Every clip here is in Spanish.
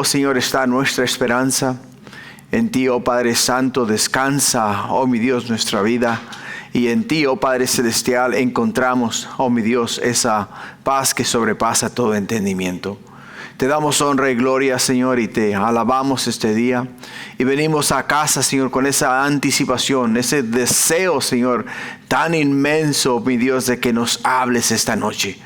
Oh Señor, está nuestra esperanza. En ti, oh Padre Santo, descansa, oh mi Dios, nuestra vida. Y en ti, oh Padre Celestial, encontramos, oh mi Dios, esa paz que sobrepasa todo entendimiento. Te damos honra y gloria, Señor, y te alabamos este día. Y venimos a casa, Señor, con esa anticipación, ese deseo, Señor, tan inmenso, mi Dios, de que nos hables esta noche.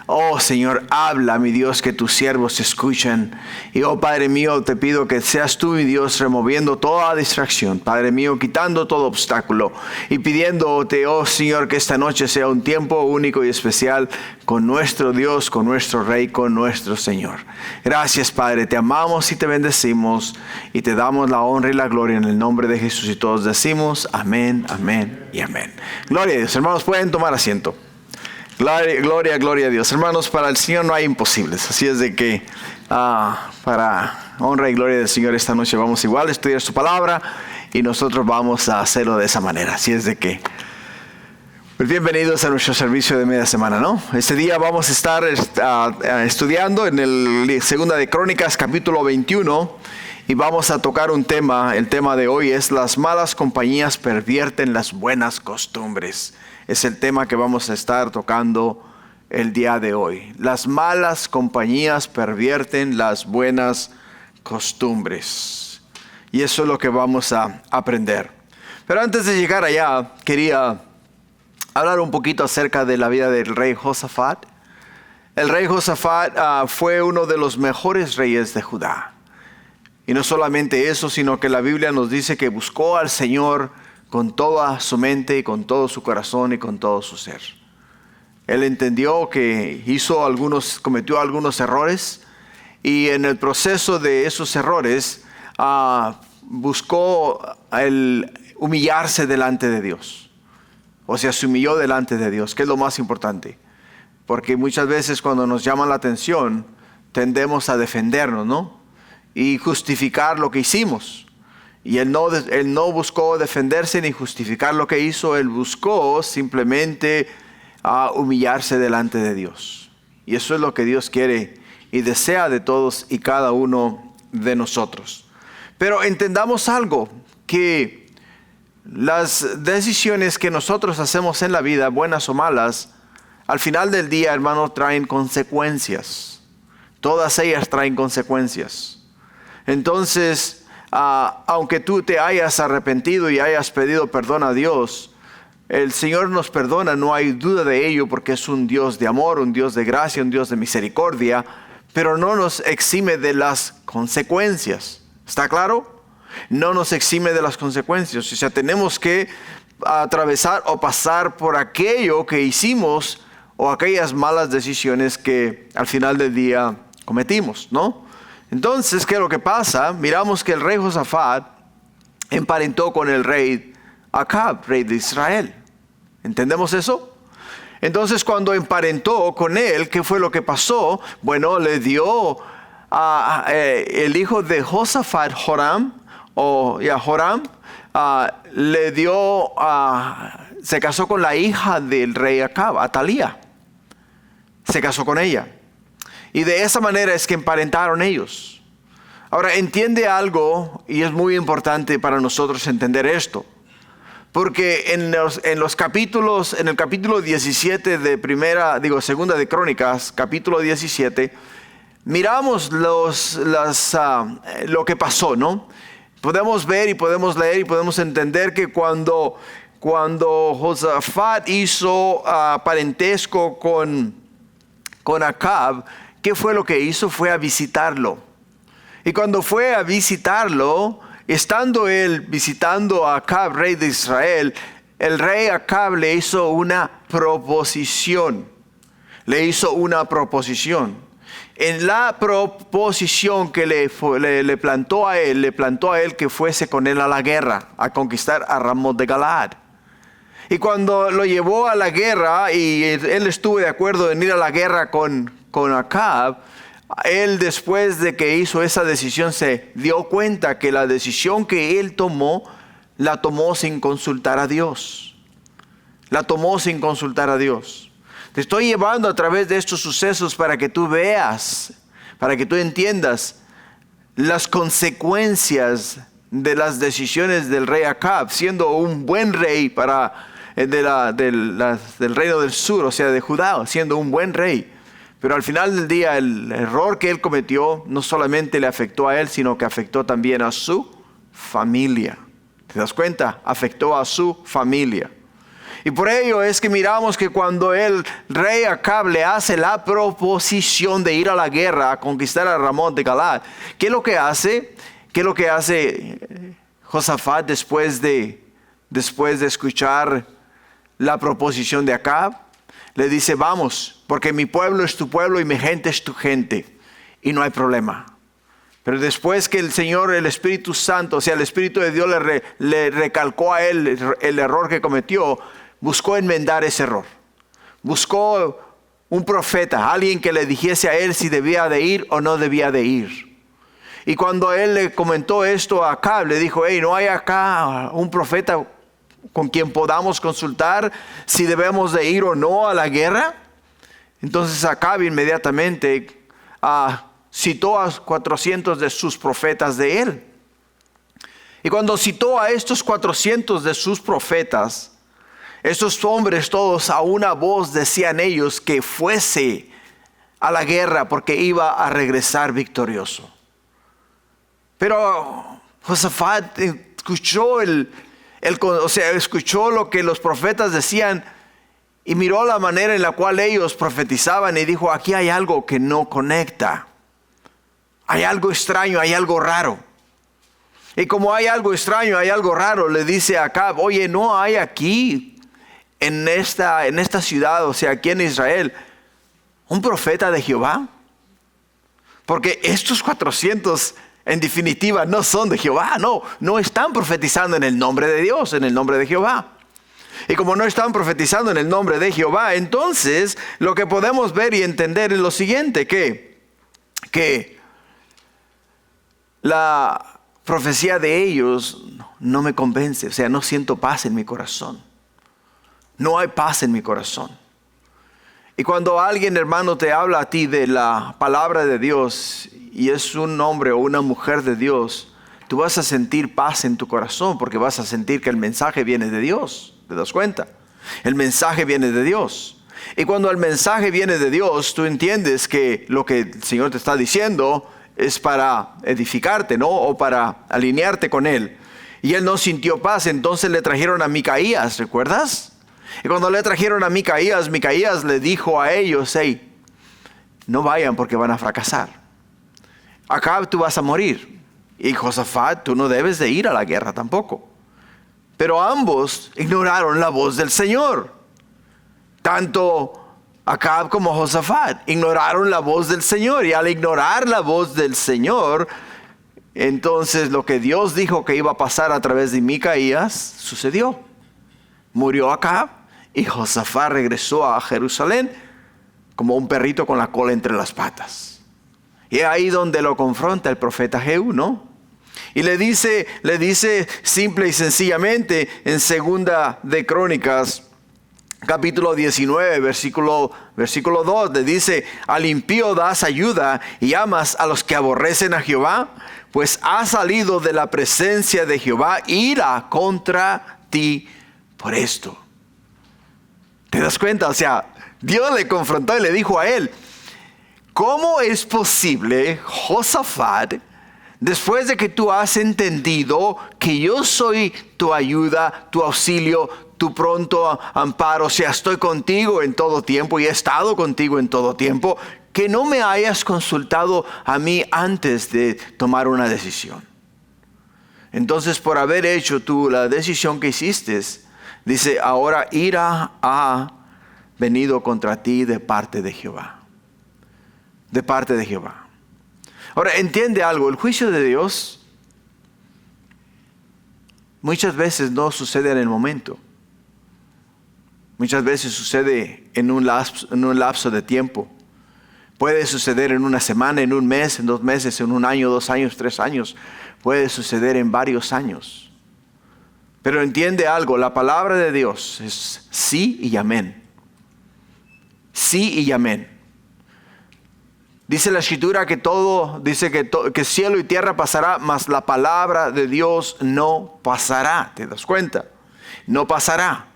Oh Señor, habla, mi Dios, que tus siervos te escuchan. Y oh Padre mío, te pido que seas tú, mi Dios, removiendo toda distracción. Padre mío, quitando todo obstáculo. Y pidiéndote, oh Señor, que esta noche sea un tiempo único y especial con nuestro Dios, con nuestro Rey, con nuestro Señor. Gracias, Padre, te amamos y te bendecimos. Y te damos la honra y la gloria en el nombre de Jesús. Y todos decimos amén, amén y amén. Gloria a Dios. Hermanos, pueden tomar asiento. Gloria a Dios. Hermanos, para el Señor no hay imposibles. Así es de que para honra y gloria del Señor esta noche vamos igual a estudiar su palabra y nosotros vamos a hacerlo de esa manera. Así es de que pues bienvenidos a nuestro servicio de media semana, ¿no? Este día vamos a estar estudiando en el Segunda de Crónicas capítulo 21 y vamos a tocar un tema. El tema de hoy es: las malas compañías pervierten las buenas costumbres. Es el tema que vamos a estar tocando el día de hoy. Las malas compañías pervierten las buenas costumbres. Y eso es lo que vamos a aprender. Pero antes de llegar allá, quería hablar un poquito acerca de la vida del rey Josafat. El rey Josafat fue uno de los mejores reyes de Judá. Y no solamente eso, sino que la Biblia nos dice que buscó al Señor con toda su mente, y con todo su corazón y con todo su ser. Él entendió que cometió algunos errores, y en el proceso de esos errores buscó el humillarse delante de Dios. O sea, se humilló delante de Dios, que es lo más importante. Porque muchas veces cuando nos llama la atención, tendemos a defendernos, ¿no? Y justificar lo que hicimos. Y él no buscó defenderse ni justificar lo que hizo. Él buscó simplemente humillarse delante de Dios. Y eso es lo que Dios quiere y desea de todos y cada uno de nosotros. Pero entendamos algo, que las decisiones que nosotros hacemos en la vida, buenas o malas, al final del día, hermano, traen consecuencias. Todas ellas traen consecuencias. Entonces, aunque tú te hayas arrepentido y hayas pedido perdón a Dios, el Señor nos perdona, no hay duda de ello, porque es un Dios de amor, un Dios de gracia, un Dios de misericordia, pero no nos exime de las consecuencias. ¿Está claro? No nos exime de las consecuencias. O sea, tenemos que atravesar o pasar por aquello que hicimos o aquellas malas decisiones que al final del día cometimos, ¿no? Entonces, ¿qué es lo que pasa? Miramos que el rey Josafat emparentó con el rey Acab, rey de Israel. ¿Entendemos eso? Entonces, cuando emparentó con él, ¿qué fue lo que pasó? Bueno, le dio el hijo de Josafat, Joram, le dio, se casó con la hija del rey Acab, Atalía. Se casó con ella. Y de esa manera es que emparentaron ellos. Ahora, entiende algo, y es muy importante para nosotros entender esto. Porque en el capítulo 17 de Segunda de Crónicas, capítulo 17, miramos lo que pasó, ¿no? Podemos ver y podemos leer y podemos entender que cuando Josafat hizo parentesco con Acab, ¿qué fue lo que hizo? Fue a visitarlo. Y cuando fue a visitarlo, estando él visitando a Acab, rey de Israel, el rey Acab le hizo una proposición. En la proposición que le plantó a él que fuese con él a la guerra, a conquistar a Ramot de Galaad. Y cuando lo llevó a la guerra y él estuvo de acuerdo en ir a la guerra con Acab, él, después de que hizo esa decisión, se dio cuenta que la decisión que él tomó, la tomó sin consultar a Dios. Te estoy llevando a través de estos sucesos para que tú veas, para que tú entiendas las consecuencias de las decisiones del rey Acab, siendo un buen rey del reino del sur, o sea, de Judá, siendo un buen rey. Pero al final del día, el error que él cometió no solamente le afectó a él, sino que afectó también a su familia. ¿Te das cuenta? Afectó a su familia. Y por ello es que miramos que cuando el rey Acab le hace la proposición de ir a la guerra, a conquistar a Ramón de Galaad, ¿qué es lo que hace? ¿Qué es lo que hace Josafat después de escuchar la proposición de Acab? Le dice, vamos, porque mi pueblo es tu pueblo y mi gente es tu gente, y no hay problema. Pero después que el Señor, el Espíritu Santo, o sea, el Espíritu de Dios le recalcó a él el error que cometió, buscó enmendar ese error. Buscó un profeta, alguien que le dijese a él si debía de ir o no debía de ir. Y cuando él le comentó esto a Acab, le dijo, hey, ¿no hay acá un profeta con quien podamos consultar si debemos de ir o no a la guerra? Entonces Acab inmediatamente citó a 400 de sus profetas de él. Y cuando citó a estos 400 de sus profetas, estos hombres todos a una voz decían ellos que fuese a la guerra porque iba a regresar victorioso. Pero Josafat escuchó escuchó lo que los profetas decían y miró la manera en la cual ellos profetizaban y dijo, aquí hay algo que no conecta. Hay algo extraño, hay algo raro. Y como hay algo extraño, hay algo raro, le dice a Acab, oye, no hay aquí en esta ciudad, o sea, aquí en Israel, un profeta de Jehová. Porque estos 400 en definitiva no son de Jehová, no están profetizando en el nombre de Dios, en el nombre de Jehová. Y como no están profetizando en el nombre de Jehová, entonces lo que podemos ver y entender es lo siguiente, que la profecía de ellos no me convence, o sea, no siento paz en mi corazón. No hay paz en mi corazón. Y cuando alguien, hermano, te habla a ti de la palabra de Dios y es un hombre o una mujer de Dios, tú vas a sentir paz en tu corazón porque vas a sentir que el mensaje viene de Dios. ¿Te das cuenta? El mensaje viene de Dios. Y cuando el mensaje viene de Dios, tú entiendes que lo que el Señor te está diciendo es para edificarte, ¿no? O para alinearte con Él. Y él no sintió paz, entonces le trajeron a Micaías, ¿recuerdas? Y cuando le trajeron a Micaías, Micaías le dijo a ellos, hey, no vayan porque van a fracasar. Acab, tú vas a morir. Y Josafat, tú no debes de ir a la guerra tampoco. Pero ambos ignoraron la voz del Señor. Tanto Acab como Josafat ignoraron la voz del Señor. Y al ignorar la voz del Señor, entonces lo que Dios dijo que iba a pasar a través de Micaías, sucedió. Murió Acab. Y Josafat regresó a Jerusalén como un perrito con la cola entre las patas. Y es ahí donde lo confronta el profeta Jehú, ¿no? Y le dice simple y sencillamente en Segunda de Crónicas, capítulo 19, versículo 2, le dice, al impío das ayuda y amas a los que aborrecen a Jehová, pues ha salido de la presencia de Jehová ira contra ti por esto. ¿Te das cuenta? O sea, Dios le confrontó y le dijo a él, ¿cómo es posible, Josafat, después de que tú has entendido que yo soy tu ayuda, tu auxilio, tu pronto amparo, o sea, estoy contigo en todo tiempo y he estado contigo en todo tiempo, que no me hayas consultado a mí antes de tomar una decisión? Entonces, por haber hecho tú la decisión que hiciste, dice, ahora ira ha venido contra ti de parte de Jehová. De parte de Jehová. Ahora, entiende algo, el juicio de Dios muchas veces no sucede en el momento. Muchas veces sucede en un lapso de tiempo. Puede suceder en una semana, en un mes, en 2 meses, en 1 año, 2 años, 3 años. Puede suceder en varios años. Pero entiende algo, la palabra de Dios es sí y amén. Sí y amén. Dice la Escritura que todo, dice que cielo y tierra pasará, mas la palabra de Dios no pasará. ¿Te das cuenta? No pasará.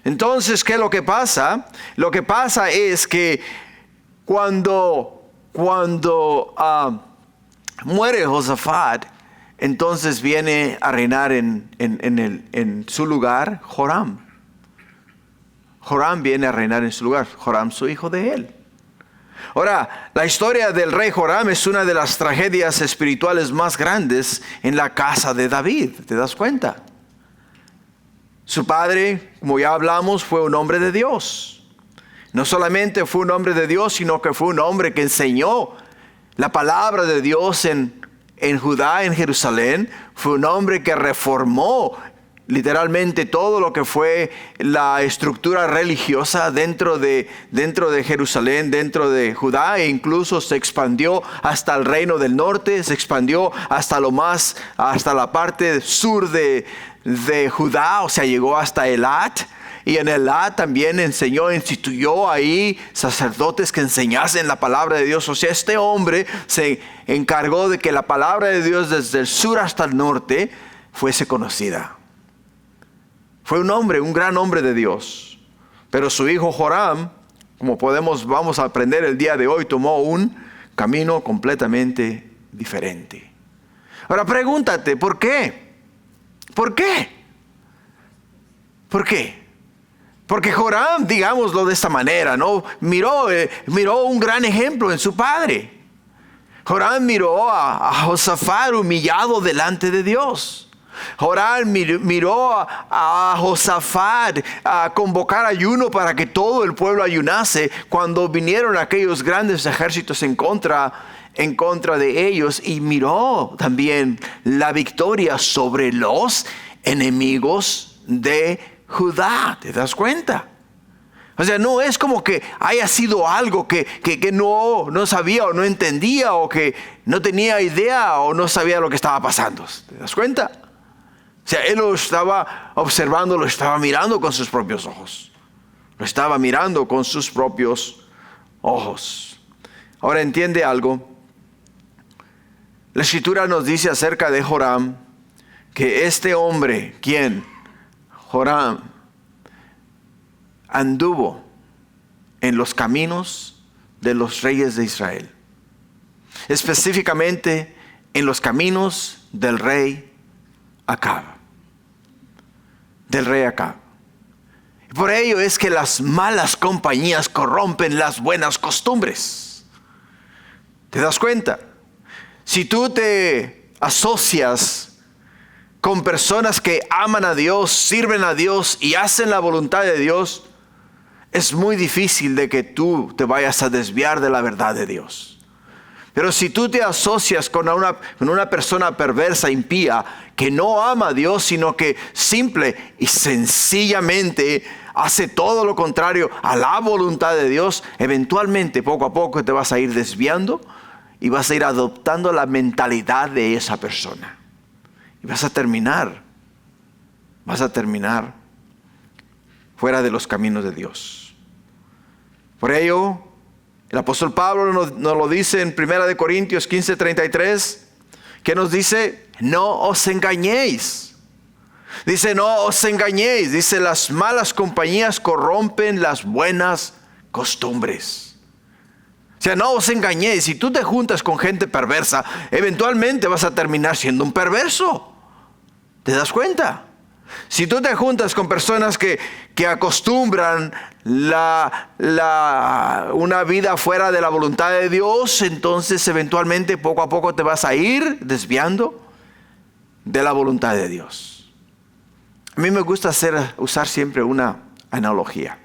Entonces, ¿qué es lo que pasa? Lo que pasa es que cuando muere Josafat, entonces viene a reinar en su lugar Joram. Joram viene a reinar en su lugar. Joram, su hijo de él. Ahora, la historia del rey Joram es una de las tragedias espirituales más grandes en la casa de David. ¿Te das cuenta? Su padre, como ya hablamos, fue un hombre de Dios. No solamente fue un hombre de Dios, sino que fue un hombre que enseñó la palabra de Dios en Judá, en Jerusalén. Fue un hombre que reformó literalmente todo lo que fue la estructura religiosa dentro de Jerusalén, dentro de Judá, e incluso se expandió hasta el reino del norte, se expandió hasta la parte sur de Judá, o sea, llegó hasta Elat. Y en Elat también instituyó ahí sacerdotes que enseñasen la palabra de Dios. O sea, este hombre se encargó de que la palabra de Dios desde el sur hasta el norte fuese conocida. Fue un gran hombre de Dios. Pero su hijo Joram, como vamos a aprender el día de hoy, tomó un camino completamente diferente. Ahora pregúntate, ¿por qué? ¿Por qué? ¿Por qué? Porque Joram, digámoslo de esta manera, ¿no? Miró un gran ejemplo en su padre. Joram miró a Josafat humillado delante de Dios. Joram miró a Josafat a convocar ayuno para que todo el pueblo ayunase cuando vinieron aquellos grandes ejércitos en contra de ellos, y miró también la victoria sobre los enemigos de Judá. ¿Te das cuenta? O sea, no es como que haya sido algo que no sabía o no entendía, o que no tenía idea o no sabía lo que estaba pasando. ¿Te das cuenta? O sea, él lo estaba observando, lo estaba mirando con sus propios ojos. Lo estaba mirando con sus propios ojos. Ahora entiende algo. La Escritura nos dice acerca de Joram que este hombre, Joram, anduvo en los caminos de los reyes de Israel. Específicamente en los caminos del rey Acab. Por ello es que las malas compañías corrompen las buenas costumbres. ¿Te das cuenta? Si tú te asocias con personas que aman a Dios, sirven a Dios y hacen la voluntad de Dios, es muy difícil de que tú te vayas a desviar de la verdad de Dios. Pero si tú te asocias con una persona perversa, impía, que no ama a Dios, sino que simple y sencillamente hace todo lo contrario a la voluntad de Dios, eventualmente, poco a poco, te vas a ir desviando y vas a ir adoptando la mentalidad de esa persona. Y vas a terminar fuera de los caminos de Dios. Por ello, el apóstol Pablo nos lo dice en 1 Corintios 15:33, que nos dice: no os engañéis. Dice, no os engañéis. Dice, las malas compañías corrompen las buenas costumbres. O sea, no os engañéis. Si tú te juntas con gente perversa, eventualmente vas a terminar siendo un perverso. ¿Te das cuenta? Si tú te juntas con personas que acostumbran una vida fuera de la voluntad de Dios, entonces eventualmente poco a poco te vas a ir desviando de la voluntad de Dios. A mí me gusta usar siempre una analogía,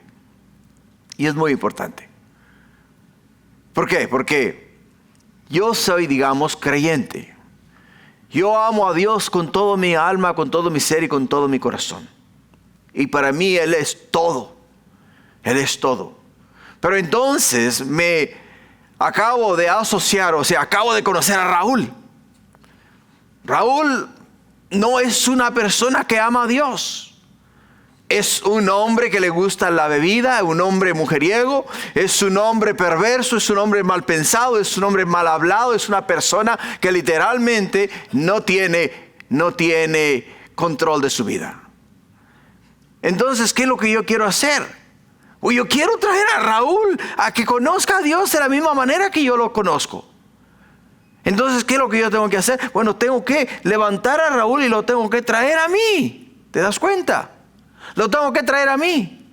y es muy importante. ¿Por qué? Porque yo soy, digamos, creyente. Yo amo a Dios con toda mi alma, con todo mi ser y con todo mi corazón. Y para mí Él es todo. Él es todo. Pero entonces me acabo de asociar, o sea, acabo de conocer a Raúl. Raúl no es una persona que ama a Dios. Es un hombre que le gusta la bebida, un hombre mujeriego, es un hombre perverso, es un hombre mal pensado, es un hombre mal hablado, es una persona que literalmente no tiene control de su vida. Entonces, ¿qué es lo que yo quiero hacer? Pues yo quiero traer a Raúl a que conozca a Dios de la misma manera que yo lo conozco. Entonces, ¿qué es lo que yo tengo que hacer? Bueno, tengo que levantar a Raúl y lo tengo que traer a mí. ¿Te das cuenta? Lo tengo que traer a mí.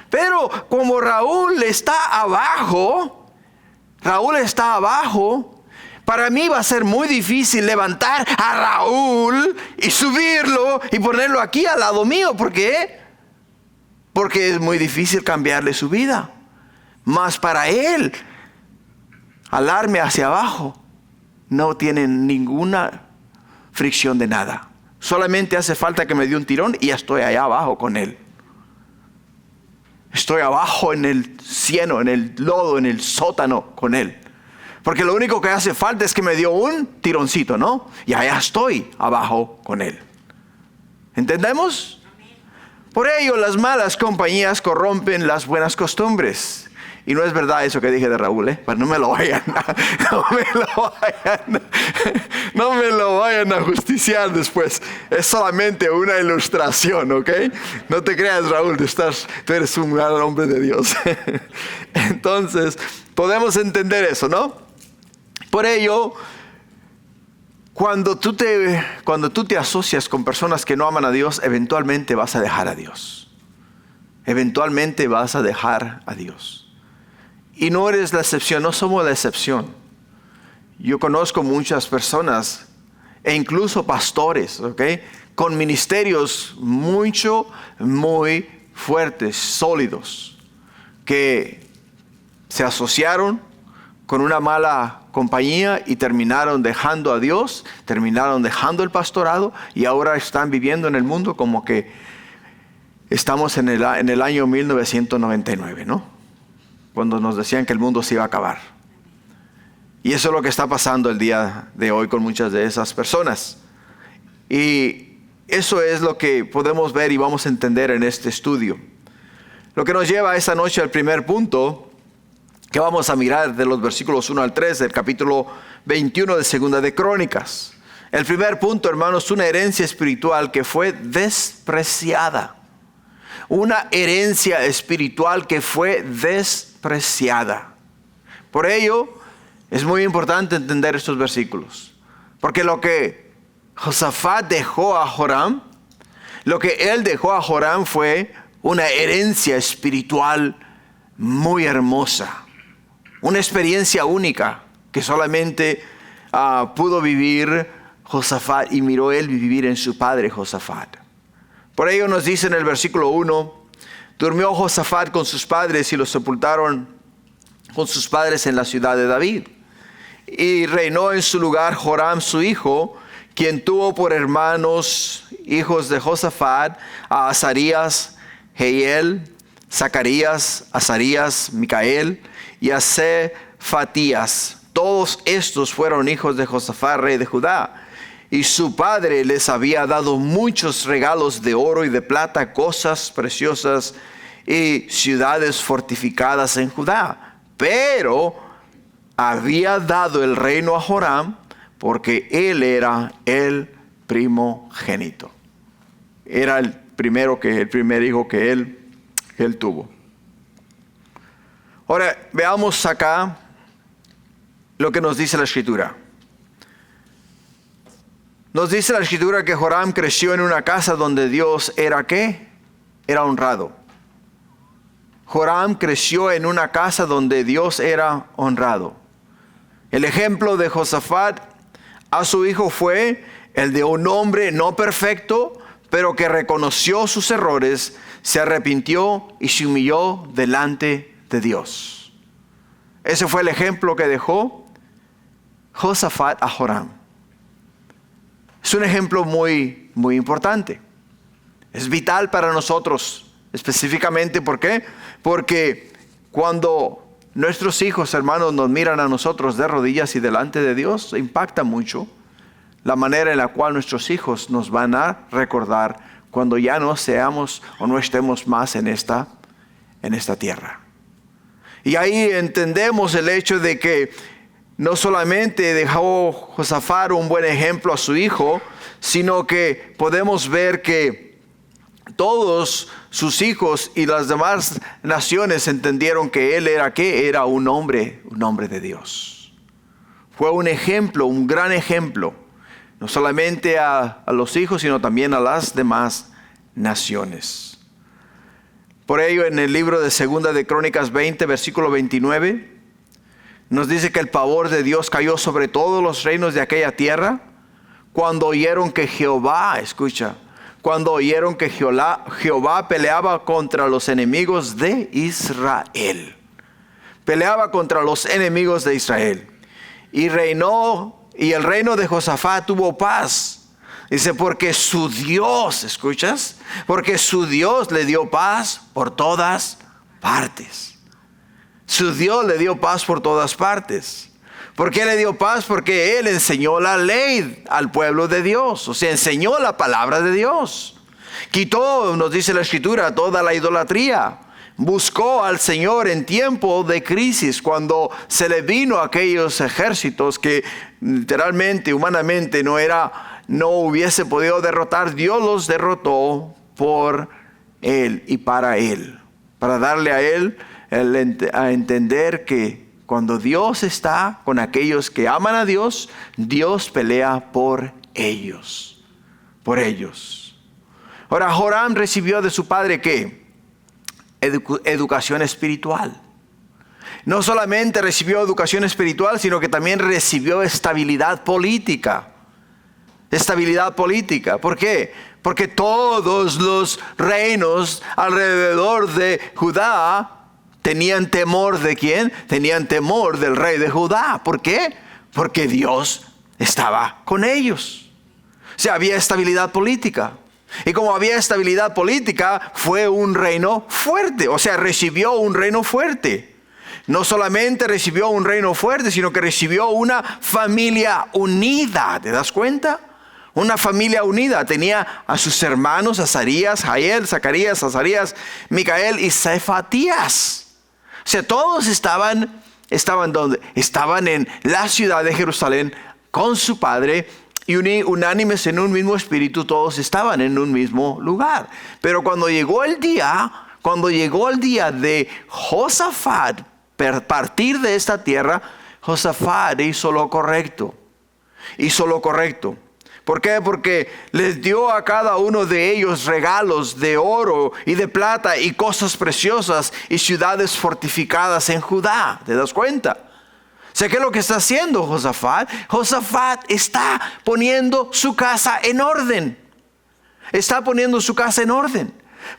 Pero como Raúl está abajo, para mí va a ser muy difícil levantar a Raúl y subirlo y ponerlo aquí al lado mío. ¿Por qué? Porque es muy difícil cambiarle su vida. Mas para él, alarme hacia abajo, no tiene ninguna fricción de nada. Solamente hace falta que me dé un tirón y ya estoy allá abajo con él. Estoy abajo en el cieno, en el lodo, en el sótano con él. Porque lo único que hace falta es que me dio un tironcito, ¿no? Y allá estoy abajo con él. ¿Entendemos? Por ello las malas compañías corrompen las buenas costumbres. Y no es verdad eso que dije de Raúl, Pero no me lo vayan a justiciar después. Es solamente una ilustración, ¿ok? No te creas, Raúl, tú eres un gran hombre de Dios. Entonces, podemos entender eso, ¿no? Por ello, cuando tú te asocias con personas que no aman a Dios, eventualmente vas a dejar a Dios. Eventualmente vas a dejar a Dios. Y no eres la excepción, no somos la excepción. Yo conozco muchas personas, e incluso pastores, ¿ok? Con ministerios muy fuertes, sólidos, que se asociaron con una mala compañía y terminaron dejando a Dios, terminaron dejando el pastorado y ahora están viviendo en el mundo como que estamos en el año 1999, ¿no? Cuando nos decían que el mundo se iba a acabar. Y eso es lo que está pasando el día de hoy con muchas de esas personas. Y eso es lo que podemos ver y vamos a entender en este estudio. Lo que nos lleva esta noche al primer punto, que vamos a mirar de los versículos 1 al 3 del capítulo 21 de Segunda de Crónicas. El primer punto, hermanos, una herencia espiritual que fue despreciada. Una herencia espiritual que fue despreciada. Por ello, es muy importante entender estos versículos. Porque lo que Josafat dejó a Joram, fue una herencia espiritual muy hermosa. Una experiencia única que solamente pudo vivir Josafat y miró él vivir en su padre Josafat. Por ello nos dice en el versículo 1, durmió Josafat con sus padres y los sepultaron con sus padres en la ciudad de David. Y reinó en su lugar Joram su hijo, quien tuvo por hermanos hijos de Josafat a Azarías, Jehiel, Zacarías, Azarías, Micael y a Cefatías. Todos estos fueron hijos de Josafat, rey de Judá. Y su padre les había dado muchos regalos de oro y de plata, cosas preciosas y ciudades fortificadas en Judá. Pero había dado el reino a Joram porque él era el primogénito. Era el primer hijo que él tuvo. Ahora veamos acá lo que nos dice la Escritura. Nos dice la Escritura que Joram creció en una casa donde Dios era ¿qué? Era honrado. Joram creció en una casa donde Dios era honrado. El ejemplo de Josafat a su hijo fue el de un hombre no perfecto, pero que reconoció sus errores, se arrepintió y se humilló delante de Dios. Ese fue el ejemplo que dejó Josafat a Joram. Es un ejemplo muy, muy importante. Es vital para nosotros, específicamente, ¿por qué? Porque cuando nuestros hijos, hermanos, nos miran a nosotros de rodillas y delante de Dios, impacta mucho la manera en la cual nuestros hijos nos van a recordar cuando ya no seamos o no estemos más en esta tierra. Y ahí entendemos el hecho de que no solamente dejó Josafat un buen ejemplo a su hijo, sino que podemos ver que todos sus hijos y las demás naciones entendieron que él era ¿qué? Era un hombre de Dios. Fue un ejemplo, un gran ejemplo, no solamente a los hijos, sino también a las demás naciones. Por ello, en el libro de Segunda de Crónicas 20, versículo 29, nos dice que el pavor de Dios cayó sobre todos los reinos de aquella tierra cuando oyeron que Jehová, escucha, cuando oyeron que Jehová peleaba contra los enemigos de Israel. Peleaba contra los enemigos de Israel. Y reinó, y el reino de Josafat tuvo paz. Dice, porque su Dios, ¿escuchas? Porque su Dios le dio paz por todas partes. Su Dios le dio paz por todas partes. ¿Por qué le dio paz? Porque Él enseñó la ley al pueblo de Dios. O sea, enseñó la palabra de Dios. Quitó, nos dice la Escritura, toda la idolatría. Buscó al Señor en tiempo de crisis, cuando se le vino a aquellos ejércitos que literalmente, humanamente, no hubiese podido derrotar. Dios los derrotó por Él y para Él. Para darle a Él a entender que cuando Dios está con aquellos que aman a Dios, Dios pelea por ellos. Por ellos. Ahora, Joram recibió de su padre ¿qué? Educación espiritual. No solamente recibió educación espiritual, sino que también recibió estabilidad política. Estabilidad política. ¿Por qué? Porque todos los reinos alrededor de Judá tenían temor ¿de quién? Tenían temor del rey de Judá. ¿Por qué? Porque Dios estaba con ellos. O sea, había estabilidad política. Y como había estabilidad política, fue un reino fuerte. O sea, recibió un reino fuerte. No solamente recibió un reino fuerte, sino que recibió una familia unida. ¿Te das cuenta? Una familia unida. Tenía a sus hermanos, Azarías, Jael, Zacarías, Azarías, Micael y Cefatías. O sea, todos estaban ¿dónde? Estaban en la ciudad de Jerusalén con su padre y unánimes en un mismo espíritu. Todos estaban en un mismo lugar. Pero cuando llegó el día de Josafat partir de esta tierra, Josafat hizo lo correcto. ¿Por qué? Porque les dio a cada uno de ellos regalos de oro y de plata y cosas preciosas y ciudades fortificadas en Judá. ¿Te das cuenta? O sea, ¿qué es lo que está haciendo Josafat? Josafat está poniendo su casa en orden.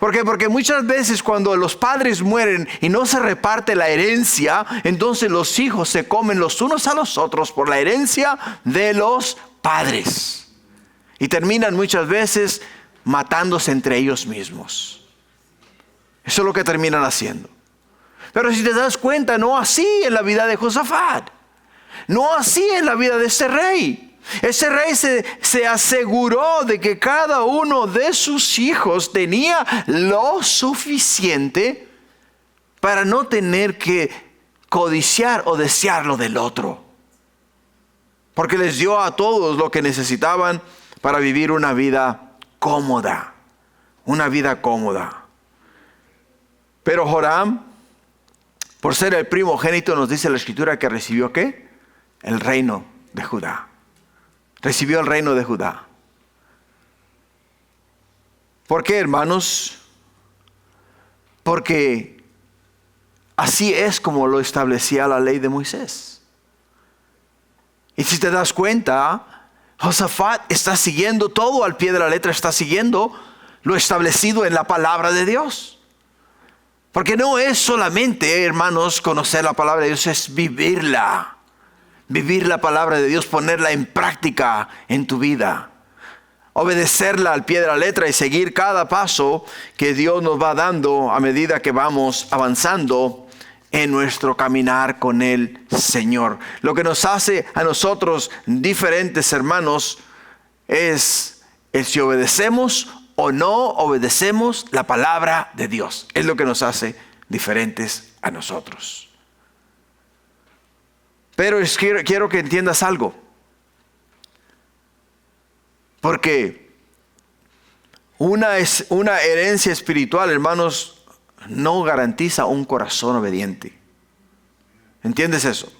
¿Por qué? Porque muchas veces cuando los padres mueren y no se reparte la herencia, entonces los hijos se comen los unos a los otros por la herencia de los padres. Y terminan muchas veces matándose entre ellos mismos. Eso es lo que terminan haciendo. Pero si te das cuenta, no así en la vida de Josafat. No así en la vida de este rey. Ese rey se aseguró de que cada uno de sus hijos tenía lo suficiente para no tener que codiciar o desear lo del otro. Porque les dio a todos lo que necesitaban para vivir una vida cómoda. Pero Joram, por ser el primogénito, nos dice la Escritura que recibió ¿qué? El reino de Judá. Recibió el reino de Judá. ¿Por qué, hermanos? Porque así es como lo establecía la ley de Moisés. Y si te das cuenta, Josafat está siguiendo todo al pie de la letra, está siguiendo lo establecido en la palabra de Dios. Porque no es solamente, hermanos, conocer la palabra de Dios, es vivirla. Vivir la palabra de Dios, ponerla en práctica en tu vida. Obedecerla al pie de la letra y seguir cada paso que Dios nos va dando a medida que vamos avanzando en nuestro caminar con el Señor. Lo que nos hace a nosotros diferentes, hermanos, es el si obedecemos o no obedecemos la palabra de Dios. Es lo que nos hace diferentes a nosotros. Pero quiero que entiendas algo. Porque una herencia espiritual, hermanos, no garantiza un corazón obediente. ¿Entiendes eso?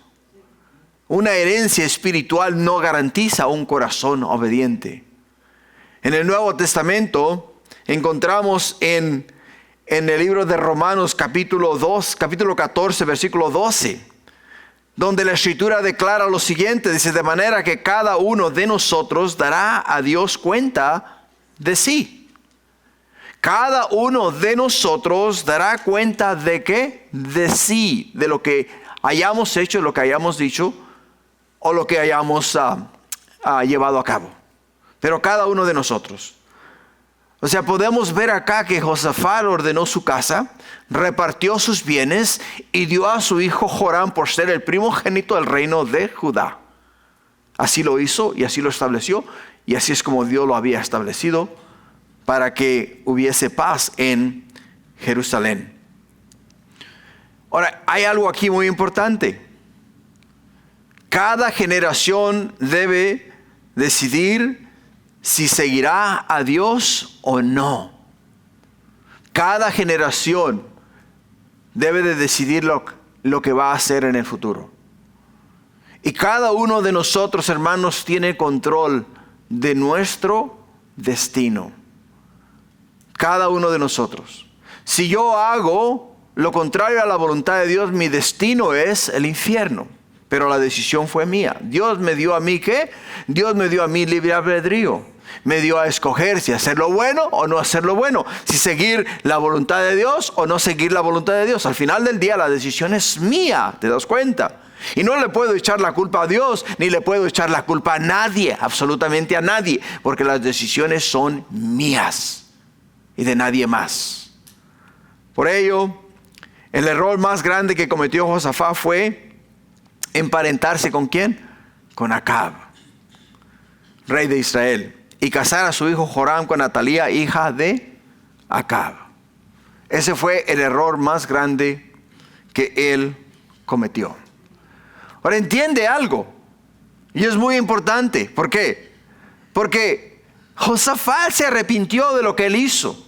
Una herencia espiritual no garantiza un corazón obediente. En el Nuevo Testamento encontramos en el libro de Romanos capítulo 14, versículo 12, donde la Escritura declara lo siguiente, dice: de manera que cada uno de nosotros dará a Dios cuenta de sí. Cada uno de nosotros dará cuenta de qué? De sí, de lo que hayamos hecho, lo que hayamos dicho o lo que hayamos llevado a cabo. Pero cada uno de nosotros. O sea, podemos ver acá que Josafat ordenó su casa, repartió sus bienes y dio a su hijo Joram por ser el primogénito del reino de Judá. Así lo hizo y así lo estableció, y así es como Dios lo había establecido para que hubiese paz en Jerusalén. Ahora, hay algo aquí muy importante. Cada generación debe decidir si seguirá a Dios o no. Cada generación debe de decidir lo que va a hacer en el futuro. Y cada uno de nosotros, hermanos, tiene control de nuestro destino. Cada uno de nosotros. Si yo hago lo contrario a la voluntad de Dios, mi destino es el infierno. Pero la decisión fue mía. Dios me dio a mí ¿qué? Dios me dio a mí libre albedrío. Me dio a escoger si hacer lo bueno o no hacer lo bueno. Si seguir la voluntad de Dios o no seguir la voluntad de Dios. Al final del día la decisión es mía. ¿Te das cuenta? Y no le puedo echar la culpa a Dios, ni le puedo echar la culpa a nadie, absolutamente a nadie. Porque las decisiones son mías y de nadie más. Por ello, el error más grande que cometió Josafat fue emparentarse ¿con quién? Con Acab, rey de Israel, y casar a su hijo Joram con Atalía, hija de Acab. Ese fue el error más grande que él cometió. Ahora entiende algo, y es muy importante. ¿Por qué? Porque Josafat se arrepintió de lo que él hizo,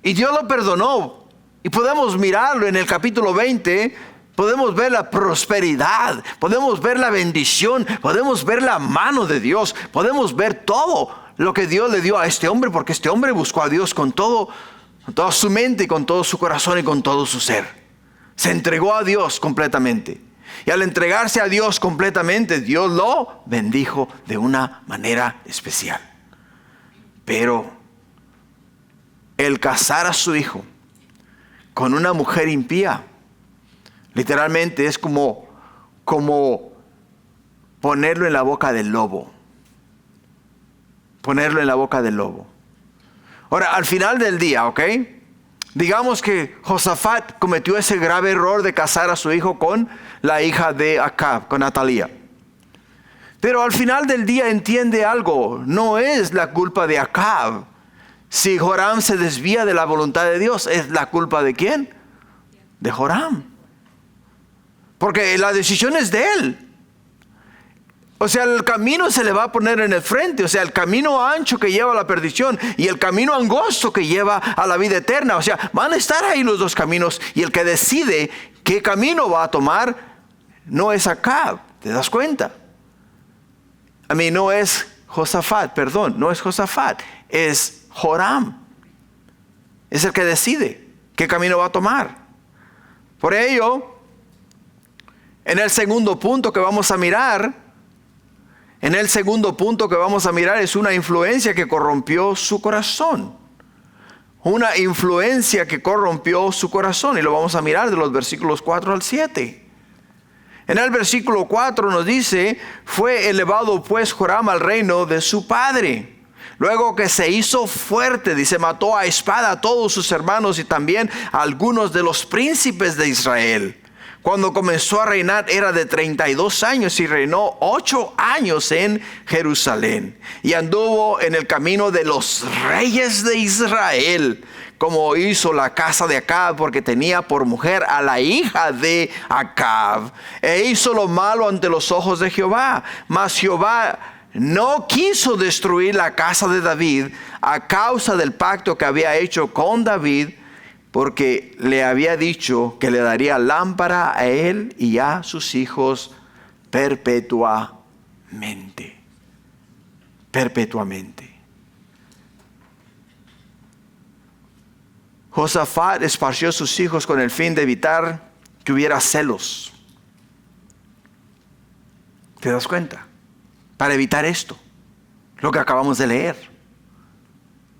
y Dios lo perdonó. Y podemos mirarlo en el capítulo 20, podemos ver la prosperidad, podemos ver la bendición, podemos ver la mano de Dios, podemos ver todo lo que Dios le dio a este hombre, porque este hombre buscó a Dios con toda su mente, con todo su corazón y con todo su ser. Se entregó a Dios completamente. Y al entregarse a Dios completamente, Dios lo bendijo de una manera especial. Pero el casar a su hijo con una mujer impía, literalmente es como ponerlo en la boca del lobo. Ponerlo en la boca del lobo. Ahora, al final del día, ¿ok? Digamos que Josafat cometió ese grave error de casar a su hijo con la hija de Acab, con Atalía. Pero al final del día entiende algo. No es la culpa de Acab. Si Joram se desvía de la voluntad de Dios, ¿es la culpa de quién? De Joram. Porque la decisión es de él. O sea, el camino se le va a poner en el frente. O sea, el camino ancho que lleva a la perdición y el camino angosto que lleva a la vida eterna. O sea, van a estar ahí los dos caminos. Y el que decide qué camino va a tomar no es Acab. ¿Te das cuenta? No es Josafat, perdón. No es Josafat. Es Joram. Es el que decide qué camino va a tomar. Por ello, en el segundo punto que vamos a mirar, es una influencia que corrompió su corazón. Una influencia que corrompió su corazón. Y lo vamos a mirar de los versículos 4 al 7. En el versículo 4 nos dice: fue elevado pues Joram al reino de su padre. Luego que se hizo fuerte, dice, mató a espada a todos sus hermanos y también a algunos de los príncipes de Israel. Cuando comenzó a reinar era de 32 años y reinó 8 años en Jerusalén. Y anduvo en el camino de los reyes de Israel, como hizo la casa de Acab, porque tenía por mujer a la hija de Acab. E hizo lo malo ante los ojos de Jehová. Mas Jehová no quiso destruir la casa de David a causa del pacto que había hecho con David, porque le había dicho que le daría lámpara a él y a sus hijos perpetuamente. Perpetuamente. Josafat esparció sus hijos con el fin de evitar que hubiera celos. ¿Te das cuenta? Para evitar esto, lo que acabamos de leer.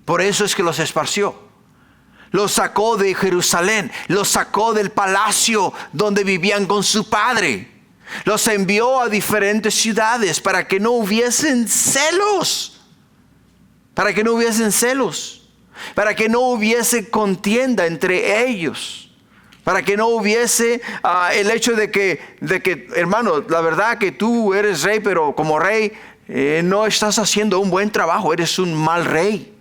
Por eso es que los esparció. Los sacó de Jerusalén, los sacó del palacio donde vivían con su padre. Los envió a diferentes ciudades para que no hubiesen celos. Para que no hubiesen celos. Para que no hubiese contienda entre ellos. Para que no hubiese el hecho de que, hermano, la verdad que tú eres rey, pero como rey no estás haciendo un buen trabajo, eres un mal rey.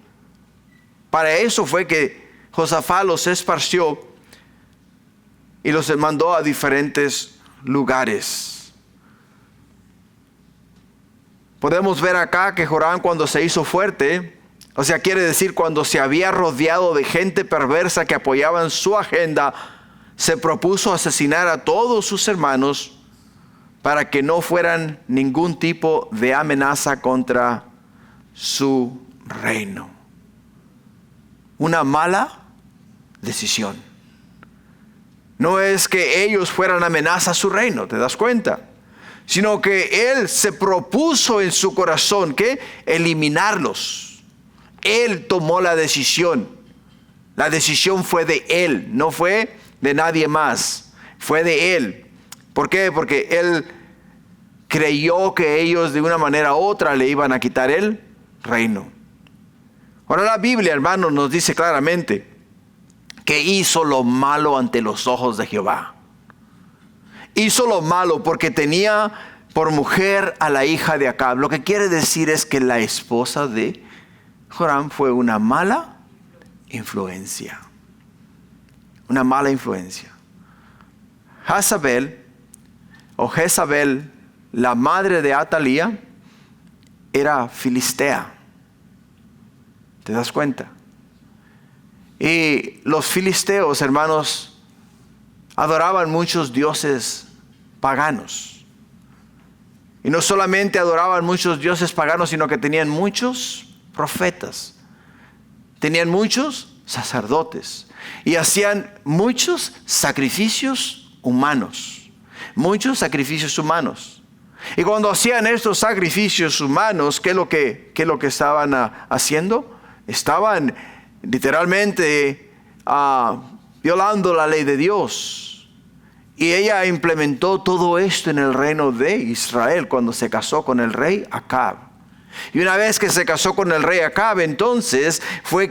Para eso fue que Josafat los esparció y los mandó a diferentes lugares. Podemos ver acá que Joram, cuando se hizo fuerte, o sea, quiere decir cuando se había rodeado de gente perversa que apoyaban su agenda, se propuso asesinar a todos sus hermanos para que no fueran ningún tipo de amenaza contra su reino. Una mala decisión. No es que ellos fueran amenaza a su reino, ¿te das cuenta? Sino que él se propuso en su corazón que eliminarlos. Él tomó la decisión. La decisión fue de él, no fue de nadie más. Fue de él. ¿Por qué? Porque él creyó que ellos de una manera u otra le iban a quitar el reino. Ahora la Biblia, hermanos, nos dice claramente que hizo lo malo ante los ojos de Jehová. Hizo lo malo porque tenía por mujer a la hija de Acab. Lo que quiere decir es que la esposa de Joram fue una mala influencia. Una mala influencia. Jezabel, la madre de Atalía, era filistea. ¿Te das cuenta? Y los filisteos, hermanos, adoraban muchos dioses paganos. Y no solamente adoraban muchos dioses paganos, sino que tenían muchos profetas. Tenían muchos sacerdotes. Y hacían muchos sacrificios humanos. Muchos sacrificios humanos. Y cuando hacían estos sacrificios humanos, ¿qué es lo que estaban haciendo? Estaban literalmente violando la ley de Dios. Y ella implementó todo esto en el reino de Israel cuando se casó con el rey Acab. Y una vez que se casó con el rey Acab, entonces fue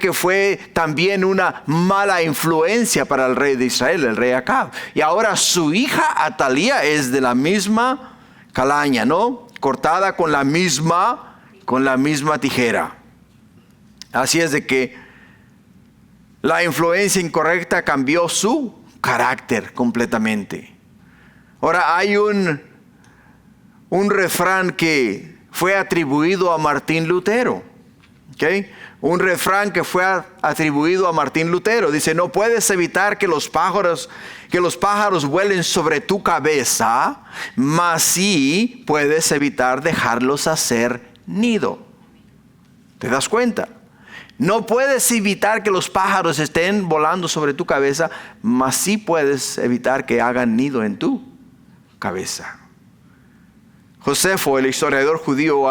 también una mala influencia para el rey de Israel, el rey Acab. Y ahora su hija Atalía es de la misma calaña, ¿no? Cortada con la misma tijera. Así es de que la influencia incorrecta cambió su carácter completamente. Ahora hay un refrán que fue atribuido a Martín Lutero. ¿Okay? Un refrán que fue atribuido a Martín Lutero. Dice, no puedes evitar que los pájaros vuelen sobre tu cabeza, mas sí puedes evitar dejarlos hacer nido. ¿Te das cuenta? No puedes evitar que los pájaros estén volando sobre tu cabeza, mas sí puedes evitar que hagan nido en tu cabeza. Josefo, el historiador judío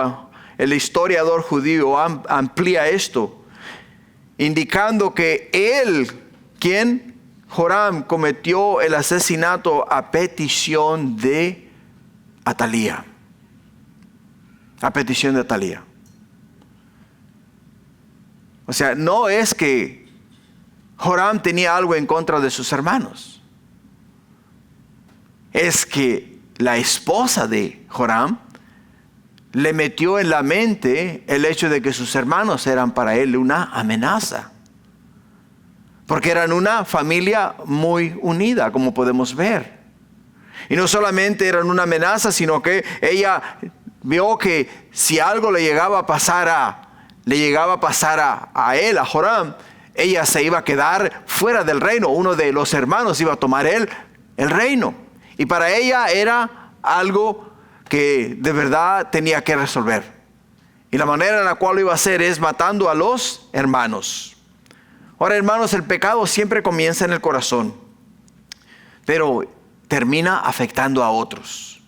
amplía esto, indicando que Joram cometió el asesinato a petición de Atalía. A petición de Atalía. O sea, no es que Joram tenía algo en contra de sus hermanos. es que la esposa de Joram le metió en la mente el hecho de que sus hermanos eran para él una amenaza. Porque eran una familia muy unida, como podemos ver. Y no solamente eran una amenaza, sino que ella vio que si algo le llegaba a pasar a él, a Joram, ella se iba a quedar fuera del reino. Uno de los hermanos iba a tomar el reino. Y para ella era algo que de verdad tenía que resolver. Y la manera en la cual lo iba a hacer es matando a los hermanos. Ahora, hermanos, el pecado siempre comienza en el corazón, pero termina afectando a otros.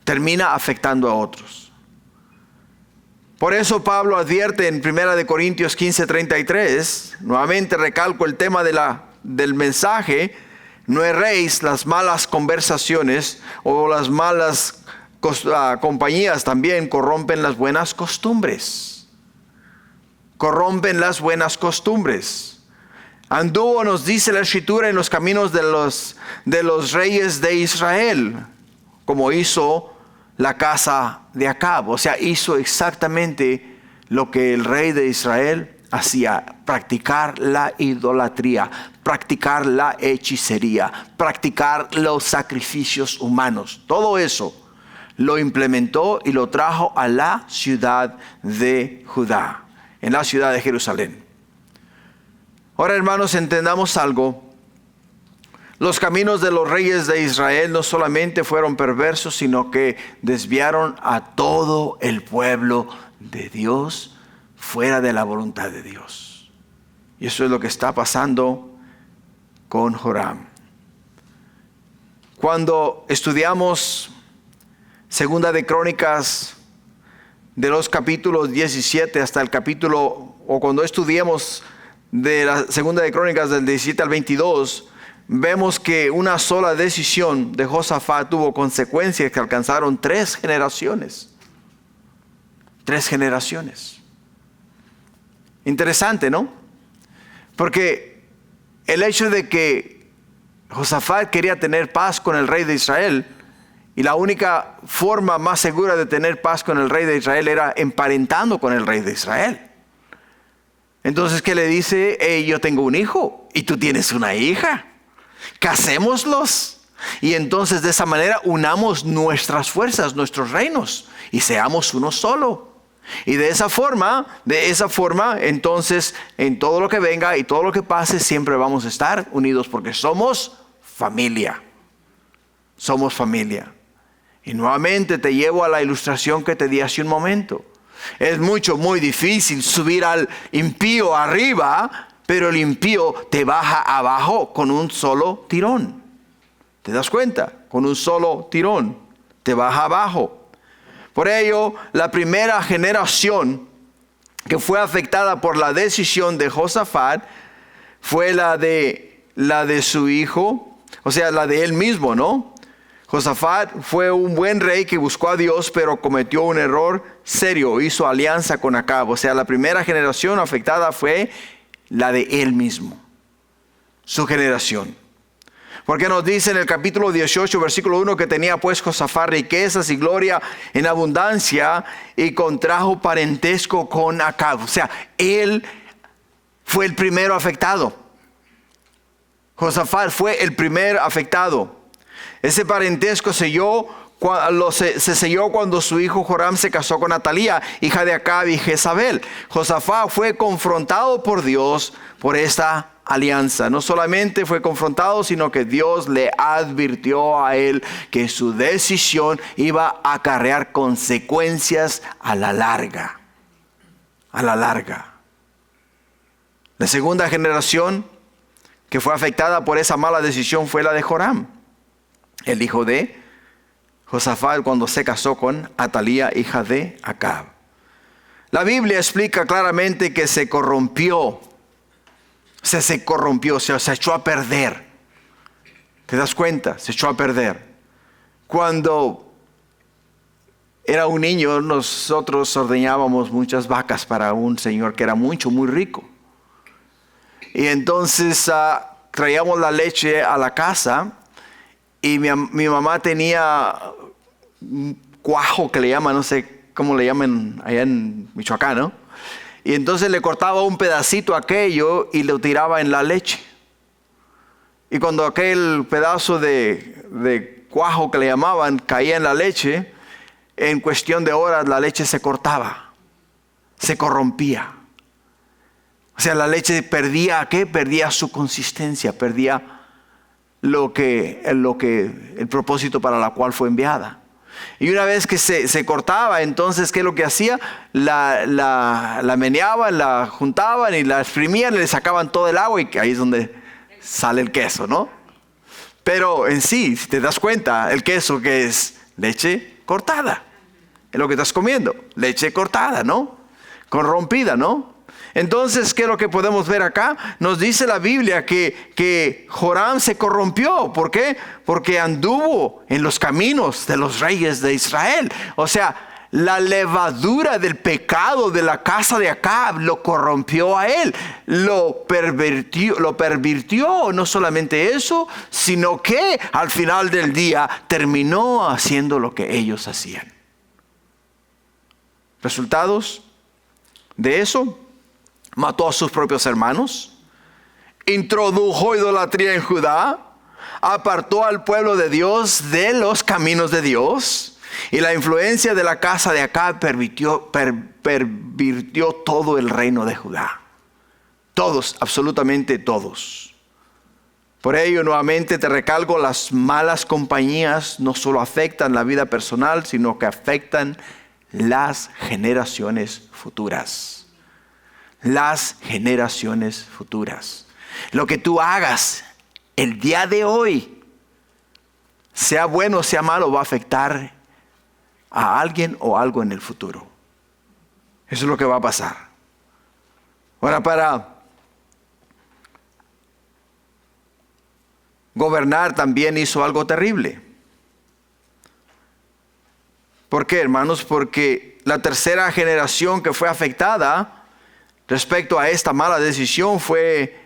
Termina afectando a otros. Por eso Pablo advierte en 1 Corintios 15:33, nuevamente recalco el tema del mensaje: no erréis, las malas conversaciones o las malas compañías también corrompen las buenas costumbres. Corrompen las buenas costumbres. Anduvo, nos dice la Escritura, en los caminos de los reyes de Israel, como hizo la casa de Acab. O sea, hizo exactamente lo que el rey de Israel hacía: practicar la idolatría, practicar la hechicería, practicar los sacrificios humanos. Todo eso lo implementó y lo trajo a la ciudad de Judá, en la ciudad de Jerusalén. Ahora, hermanos, entendamos algo. Los caminos de los reyes de Israel no solamente fueron perversos, sino que desviaron a todo el pueblo de Dios fuera de la voluntad de Dios. Y eso es lo que está pasando con Joram. Cuando estudiamos Segunda de Crónicas, de los capítulos 17 hasta el capítulo, o cuando estudiemos de la Segunda de Crónicas del 17 al 22, vemos que una sola decisión de Josafat tuvo consecuencias que alcanzaron 3 generaciones. 3 generaciones. Interesante, ¿no? Porque el hecho de que Josafat quería tener paz con el rey de Israel, y la única forma más segura de tener paz con el rey de Israel era emparentando con el rey de Israel. Entonces, ¿qué le dice? Hey, yo tengo un hijo y tú tienes una hija. Casémoslos. Y entonces de esa manera unamos nuestras fuerzas, nuestros reinos, y seamos uno solo. Y de esa forma, entonces en todo lo que venga y todo lo que pase siempre vamos a estar unidos, porque somos familia. Somos familia. Y nuevamente te llevo a la ilustración que te di hace un momento. Es muy difícil subir al impío arriba, pero el impío te baja abajo con un solo tirón. ¿Te das cuenta? Con un solo tirón te baja abajo. Por ello, la primera generación que fue afectada por la decisión de Josafat fue la de su hijo, o sea, la de él mismo, ¿no? Josafat fue un buen rey que buscó a Dios, pero cometió un error serio. Hizo alianza con Acab. O sea, la primera generación afectada fue la de él mismo, su generación. Porque nos dice en el capítulo 18, versículo 1, que tenía pues Josafat riquezas y gloria en abundancia, y contrajo parentesco con Acab. O sea, él fue el primero afectado. Josafat fue el primer afectado. Ese parentesco se selló cuando su hijo Joram se casó con Atalía, hija de Acab y Jezabel. Josafat fue confrontado por Dios por esta alianza. No solamente fue confrontado, sino que Dios le advirtió a él que su decisión iba a acarrear consecuencias a la larga. A la larga. La segunda generación que fue afectada por esa mala decisión fue la de Joram, el hijo de Josafat, cuando se casó con Atalía, hija de Acab. La Biblia explica claramente que se corrompió. Se corrompió, se echó a perder. ¿Te das cuenta? Se echó a perder. Cuando era un niño, nosotros ordeñábamos muchas vacas para un señor que era muy rico. Y entonces traíamos la leche a la casa. y mi mamá tenía un cuajo que le llaman, no sé cómo le llaman allá en Michoacán, ¿no? Y entonces le cortaba un pedacito a aquello y lo tiraba en la leche. Y cuando aquel pedazo de cuajo que le llamaban caía en la leche, en cuestión de horas la leche se cortaba, se corrompía. O sea, la leche perdía, ¿qué? Perdía su consistencia, perdía el propósito para la cual fue enviada. Y una vez que se cortaba, entonces, ¿qué es lo que hacía? La meneaban, la juntaban y la exprimían y le sacaban todo el agua, y ahí es donde sale el queso, ¿no? Pero en sí, si te das cuenta, el queso que es leche cortada, es lo que estás comiendo, leche cortada, ¿no? Corrompida, ¿no? Entonces, ¿qué es lo que podemos ver acá? Nos dice la Biblia que Joram se corrompió. ¿Por qué? Porque anduvo en los caminos de los reyes de Israel. O sea, la levadura del pecado de la casa de Acab lo corrompió a él. Lo pervirtió. No solamente eso, sino que al final del día terminó haciendo lo que ellos hacían. ¿Resultados de eso? Mató a sus propios hermanos, introdujo idolatría en Judá, apartó al pueblo de Dios de los caminos de Dios, y la influencia de la casa de Acab pervirtió todo el reino de Judá. Todos, absolutamente todos. Por ello, nuevamente te recalco, las malas compañías no solo afectan la vida personal, sino que afectan las generaciones futuras. Las generaciones futuras. Lo que tú hagas el día de hoy, sea bueno o sea malo, va a afectar a alguien o algo en el futuro. Eso es lo que va a pasar. Ahora, para gobernar también hizo algo terrible. ¿Por qué, hermanos? Porque la tercera generación que fue afectada respecto a esta mala decisión fue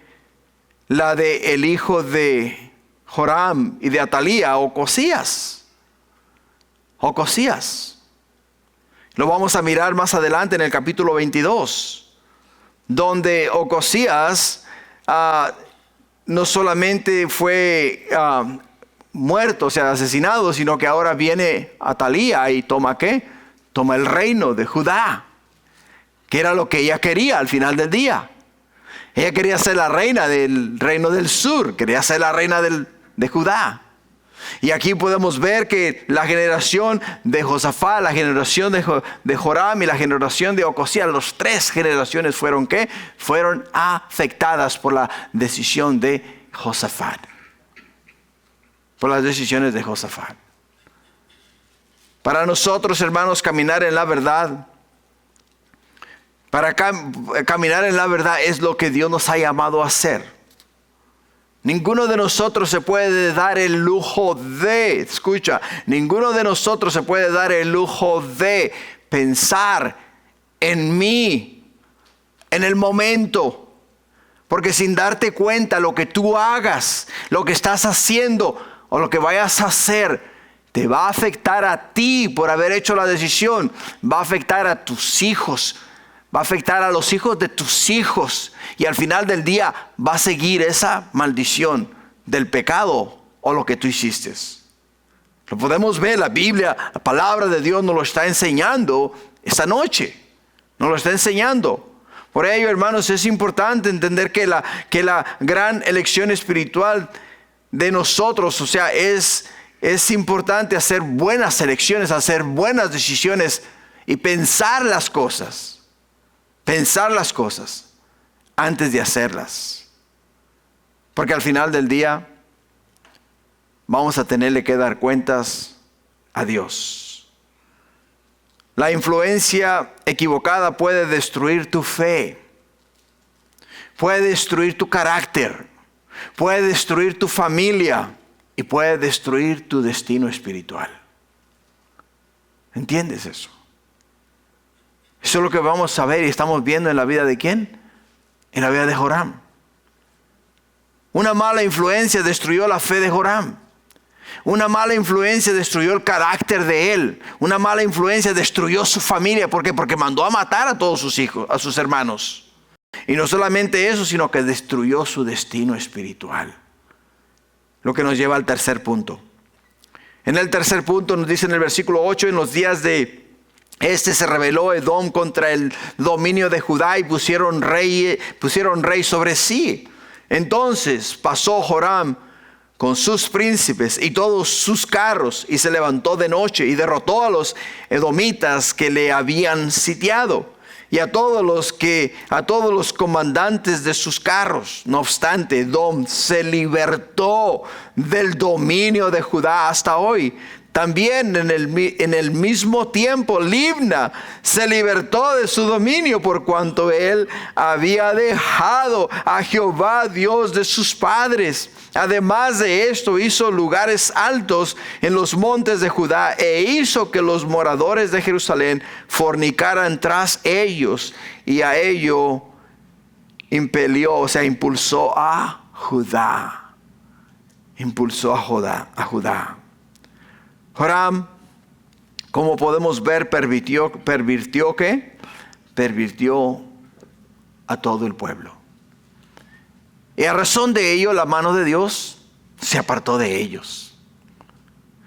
la de el hijo de Joram y de Atalía, Ocosías. Lo vamos a mirar más adelante en el capítulo 22, donde Ocosías no solamente fue muerto, o sea, asesinado, sino que ahora viene Atalía y toma ¿qué? Toma el reino de Judá, que era lo que ella quería al final del día. Ella quería ser la reina del reino del sur, quería ser la reina de Judá. Y aquí podemos ver que la generación de Josafat, la generación de Joram y la generación de Ocosías, las tres generaciones fueron ¿qué? Fueron afectadas por la decisión de Josafat. Por las decisiones de Josafat. Para nosotros, hermanos, caminar en la verdad, caminar en la verdad es lo que Dios nos ha llamado a hacer. Ninguno de nosotros se puede dar el lujo de, ninguno de nosotros se puede dar el lujo de pensar en mí, en el momento. Porque sin darte cuenta, lo que tú hagas, lo que estás haciendo o lo que vayas a hacer, te va a afectar a ti por haber hecho la decisión. Va a afectar a tus hijos. Va a afectar a los hijos de tus hijos. Y al final del día va a seguir esa maldición del pecado o lo que tú hiciste. Lo podemos ver, la Biblia, la palabra de Dios nos lo está enseñando esta noche. Nos lo está enseñando. Por ello, hermanos, es importante entender que la gran elección espiritual de nosotros, o sea, es importante hacer buenas elecciones, hacer buenas decisiones y pensar las cosas. Pensar las cosas antes de hacerlas. Porque al final del día vamos a tenerle que dar cuentas a Dios. La influencia equivocada puede destruir tu fe. Puede destruir tu carácter. Puede destruir tu familia. Y puede destruir tu destino espiritual. ¿Entiendes eso? Eso es lo que vamos a ver y estamos viendo en la vida de ¿quién? En la vida de Joram. Una mala influencia destruyó la fe de Joram. Una mala influencia destruyó el carácter de él. Una mala influencia destruyó su familia. ¿Por qué? Porque mandó a matar a todos sus hijos, a sus hermanos. Y no solamente eso, sino que destruyó su destino espiritual. Lo que nos lleva al tercer punto. En el tercer punto nos dice en el versículo 8, en los días de se rebeló Edom contra el dominio de Judá y pusieron rey sobre sí. Entonces pasó Joram con sus príncipes y todos sus carros y se levantó de noche y derrotó a los edomitas que le habían sitiado y a todos los comandantes de sus carros. No obstante, Edom se libertó del dominio de Judá hasta hoy. También en el mismo tiempo Libna se libertó de su dominio por cuanto él había dejado a Jehová Dios de sus padres. Además de esto hizo lugares altos en los montes de Judá e hizo que los moradores de Jerusalén fornicaran tras ellos y a ello impulsó a Judá. Impulsó a Judá. Joram, como podemos ver, pervirtió ¿qué? Pervirtió a todo el pueblo. Y a razón de ello, la mano de Dios se apartó de ellos.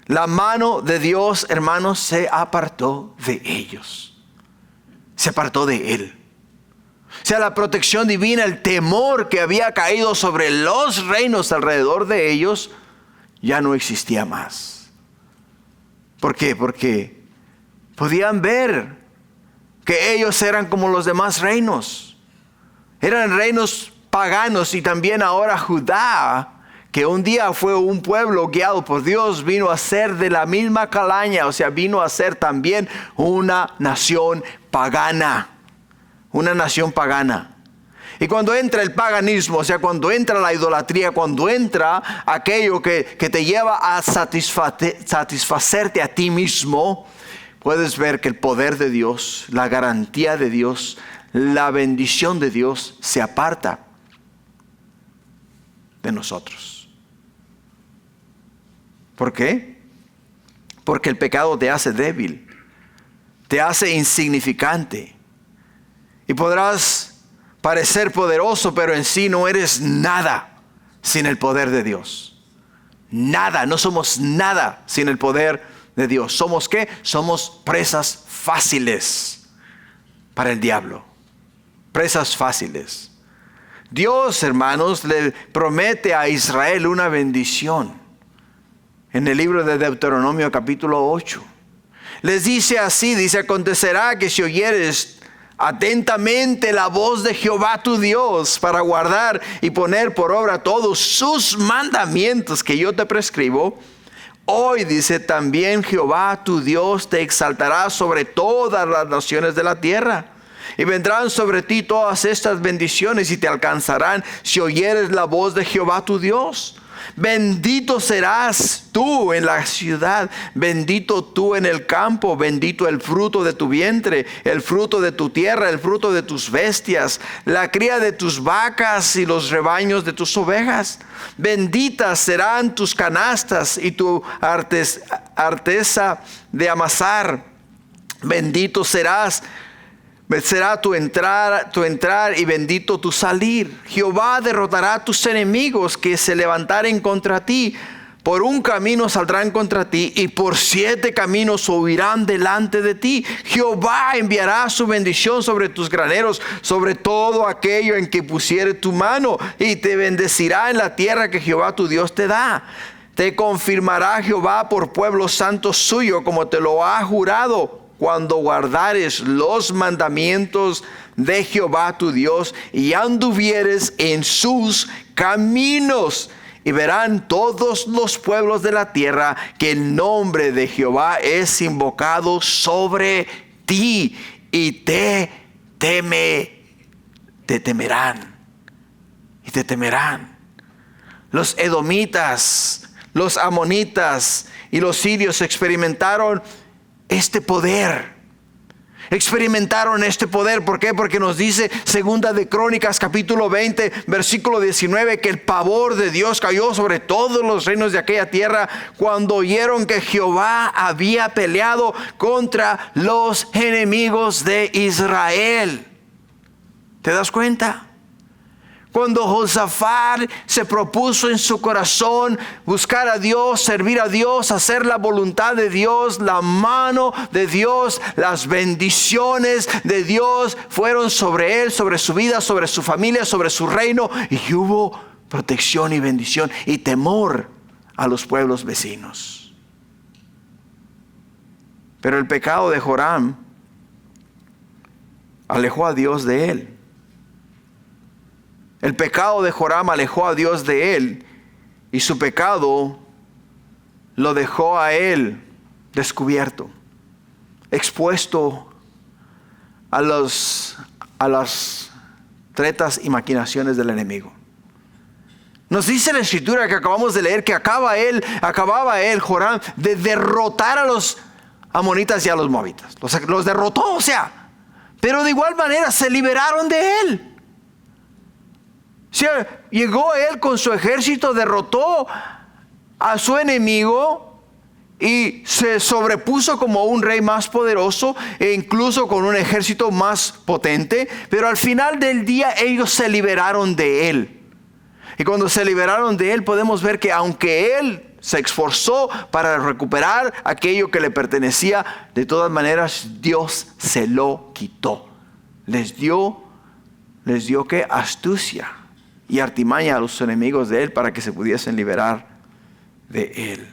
La mano de Dios, hermanos, se apartó de ellos. Se apartó de él. O sea, la protección divina, el temor que había caído sobre los reinos alrededor de ellos, ya no existía más. ¿Por qué? Porque podían ver que ellos eran como los demás reinos. Eran reinos paganos y también ahora Judá, que un día fue un pueblo guiado por Dios, vino a ser de la misma calaña, o sea, vino a ser también una nación pagana. Una nación pagana. Y cuando entra el paganismo, o sea, cuando entra la idolatría, cuando entra aquello que te lleva a satisfacerte a ti mismo, puedes ver que el poder de Dios, la garantía de Dios, la bendición de Dios se aparta de nosotros. ¿Por qué? Porque el pecado te hace débil, te hace insignificante. Y podrás parecer poderoso, pero en sí no eres nada sin el poder de Dios. Nada, no somos nada sin el poder de Dios. ¿Somos qué? Somos presas fáciles para el diablo. Presas fáciles. Dios, hermanos, le promete a Israel una bendición. En el libro de Deuteronomio capítulo 8. Les dice así, dice, acontecerá que si oyeres atentamente la voz de Jehová tu Dios para guardar y poner por obra todos sus mandamientos que yo te prescribo, hoy dice también Jehová tu Dios te exaltará sobre todas las naciones de la tierra. Y vendrán sobre ti todas estas bendiciones y te alcanzarán si oyeres la voz de Jehová tu Dios. Bendito serás tú en la ciudad, bendito tú en el campo, bendito el fruto de tu vientre, el fruto de tu tierra, el fruto de tus bestias, la cría de tus vacas y los rebaños de tus ovejas. Benditas serán tus canastas y tu arteza de amasar. Bendito será tu entrar y bendito tu salir. Jehová derrotará a tus enemigos que se levantaren contra ti. Por un camino saldrán contra ti y por 7 caminos huirán delante de ti. Jehová enviará su bendición sobre tus graneros, sobre todo aquello en que pusiere tu mano, y te bendecirá en la tierra que Jehová tu Dios te da. Te confirmará Jehová por pueblo santo suyo, como te lo ha jurado, cuando guardares los mandamientos de Jehová tu Dios y anduvieres en sus caminos. Y verán todos los pueblos de la tierra que el nombre de Jehová es invocado sobre ti y te temerán. Y te temerán. Los edomitas, los amonitas y los sirios experimentaron este poder. Experimentaron este poder. ¿Por qué? Porque nos dice Segunda de Crónicas capítulo 20 versículo 19 que el pavor de Dios cayó sobre todos los reinos de aquella tierra cuando oyeron que Jehová había peleado contra los enemigos de Israel. ¿Te das cuenta? Cuando Josafat se propuso en su corazón buscar a Dios, servir a Dios, hacer la voluntad de Dios, la mano de Dios, las bendiciones de Dios fueron sobre él, sobre su vida, sobre su familia, sobre su reino. Y hubo protección y bendición y temor a los pueblos vecinos. Pero el pecado de Joram alejó a Dios de él. El pecado de Joram alejó a Dios de él y su pecado lo dejó a él descubierto, expuesto a las tretas y maquinaciones del enemigo. Nos dice la escritura que acabamos de leer que acababa él, Joram, de derrotar a los amonitas y a los moabitas. Los derrotó, pero de igual manera se liberaron de él. Llegó él con su ejército, derrotó a su enemigo y se sobrepuso como un rey más poderoso e incluso con un ejército más potente. Pero al final del día ellos se liberaron de él. Y cuando se liberaron de él podemos ver que aunque él se esforzó para recuperar aquello que le pertenecía, de todas maneras Dios se lo quitó. Les dio ¿qué? Astucia y artimaña a los enemigos de él para que se pudiesen liberar de él.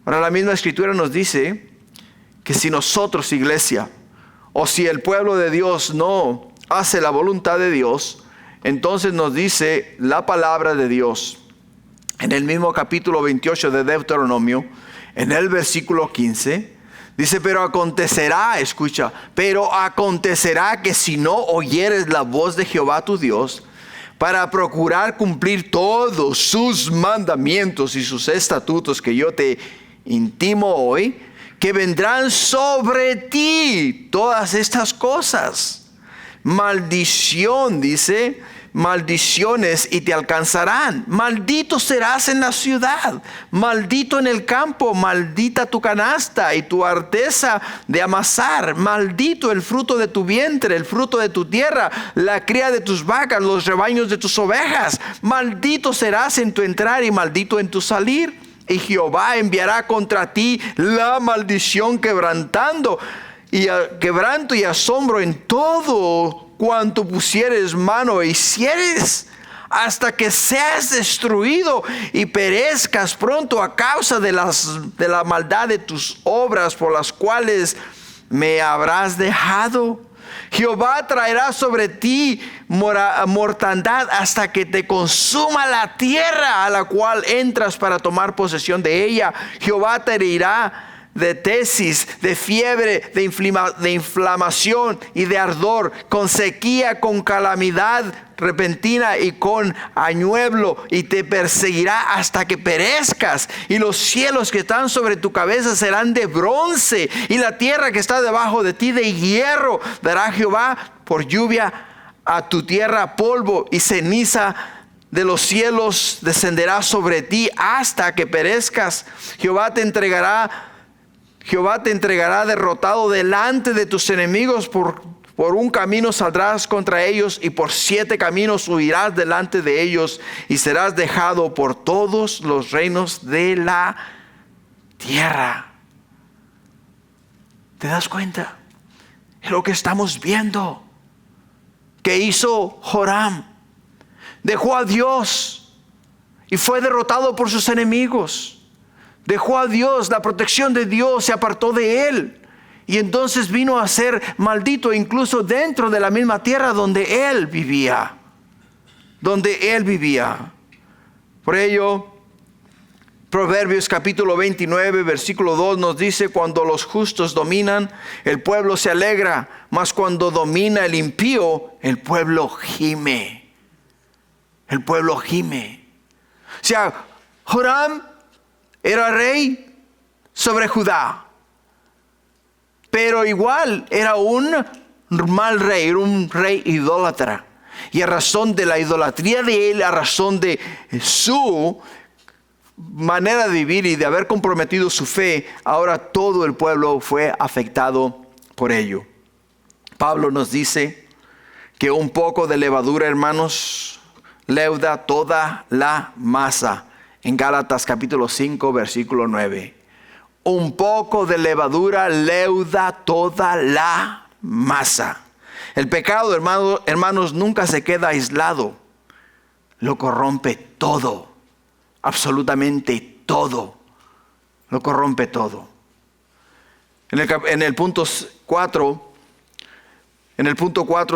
Ahora la misma escritura nos dice que si nosotros, iglesia, o si el pueblo de Dios no hace la voluntad de Dios, entonces nos dice la palabra de Dios en el mismo capítulo 28 de Deuteronomio, en el versículo 15, dice, pero acontecerá que si no oyeres la voz de Jehová tu Dios, para procurar cumplir todos sus mandamientos y sus estatutos que yo te intimo hoy, que vendrán sobre ti todas estas cosas. Maldición, dice, maldiciones y te alcanzarán. Maldito serás en la ciudad, maldito en el campo, maldita tu canasta y tu arteza de amasar. Maldito el fruto de tu vientre, el fruto de tu tierra, la cría de tus vacas, los rebaños de tus ovejas. Maldito serás en tu entrar y maldito en tu salir. Y Jehová enviará contra ti la maldición quebranto y asombro en todo cuanto pusieres mano e hicieres, hasta que seas destruido y perezcas pronto a causa de la maldad de tus obras por las cuales me habrás dejado. Jehová traerá sobre ti mortandad hasta que te consuma la tierra a la cual entras para tomar posesión de ella. Jehová te herirá de tesis, de fiebre, de inflamación y de ardor, con sequía, con calamidad repentina y con añuelo, y te perseguirá hasta que perezcas. Y los cielos que están sobre tu cabeza serán de bronce, y la tierra que está debajo de ti de hierro. Dará Jehová por lluvia a tu tierra polvo, y ceniza de los cielos descenderá sobre ti hasta que perezcas. Jehová te entregará derrotado delante de tus enemigos. Por un camino saldrás contra ellos, y por 7 caminos huirás delante de ellos, y serás dejado por todos los reinos de la tierra. ¿Te das cuenta? Es lo que estamos viendo. ¿Qué hizo Joram? Dejó a Dios y fue derrotado por sus enemigos. Dejó a Dios, la protección de Dios se apartó de él. Y entonces vino a ser maldito incluso dentro de la misma tierra donde él vivía. Por ello, Proverbios capítulo 29, versículo 2 nos dice: cuando los justos dominan, el pueblo se alegra, mas cuando domina el impío, el pueblo gime. El pueblo gime. O sea, Joram era rey sobre Judá, pero igual era un mal rey, era un rey idólatra. Y a razón de la idolatría de él, a razón de su manera de vivir y de haber comprometido su fe, ahora todo el pueblo fue afectado por ello. Pablo nos dice que un poco de levadura, hermanos, leuda toda la masa. En Gálatas capítulo 5, versículo 9. Un poco de levadura leuda toda la masa. El pecado, hermanos, nunca se queda aislado. Lo corrompe todo. Absolutamente todo. Lo corrompe todo. En el punto 4,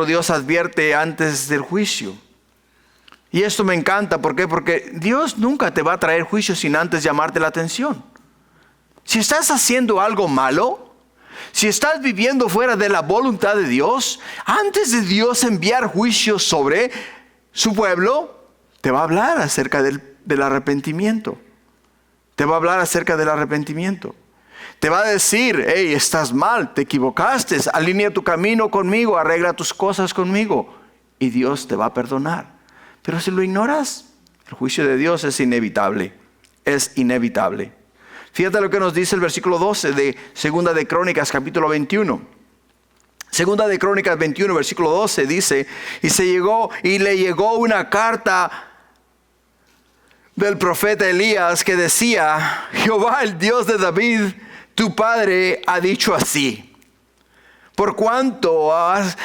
Dios advierte antes del juicio. Y esto me encanta. ¿Por qué? Porque Dios nunca te va a traer juicio sin antes llamarte la atención. Si estás haciendo algo malo, si estás viviendo fuera de la voluntad de Dios, antes de Dios enviar juicio sobre su pueblo, te va a hablar acerca del arrepentimiento. Te va a hablar acerca del arrepentimiento. Te va a decir, hey, estás mal, te equivocaste, alinea tu camino conmigo, arregla tus cosas conmigo. Y Dios te va a perdonar. Pero si lo ignoras, el juicio de Dios es inevitable. Es inevitable. Fíjate lo que nos dice el versículo 12 de Segunda de Crónicas, capítulo 21. Segunda de Crónicas 21, versículo 12 dice, y le llegó una carta del profeta Elías que decía, Jehová, el Dios de David, tu padre, ha dicho así: por cuanto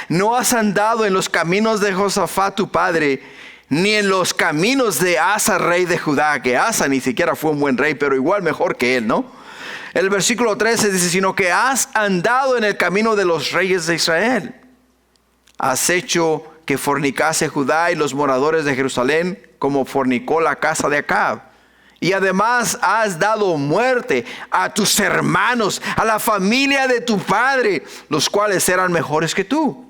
no has andado en los caminos de Josafat tu padre, ni en los caminos de Asa, rey de Judá, que Asa ni siquiera fue un buen rey, pero igual mejor que él, ¿no? El versículo 13 dice, sino que has andado en el camino de los reyes de Israel. Has hecho que fornicase Judá y los moradores de Jerusalén, como fornicó la casa de Acab. Y además has dado muerte a tus hermanos, a la familia de tu padre, los cuales eran mejores que tú.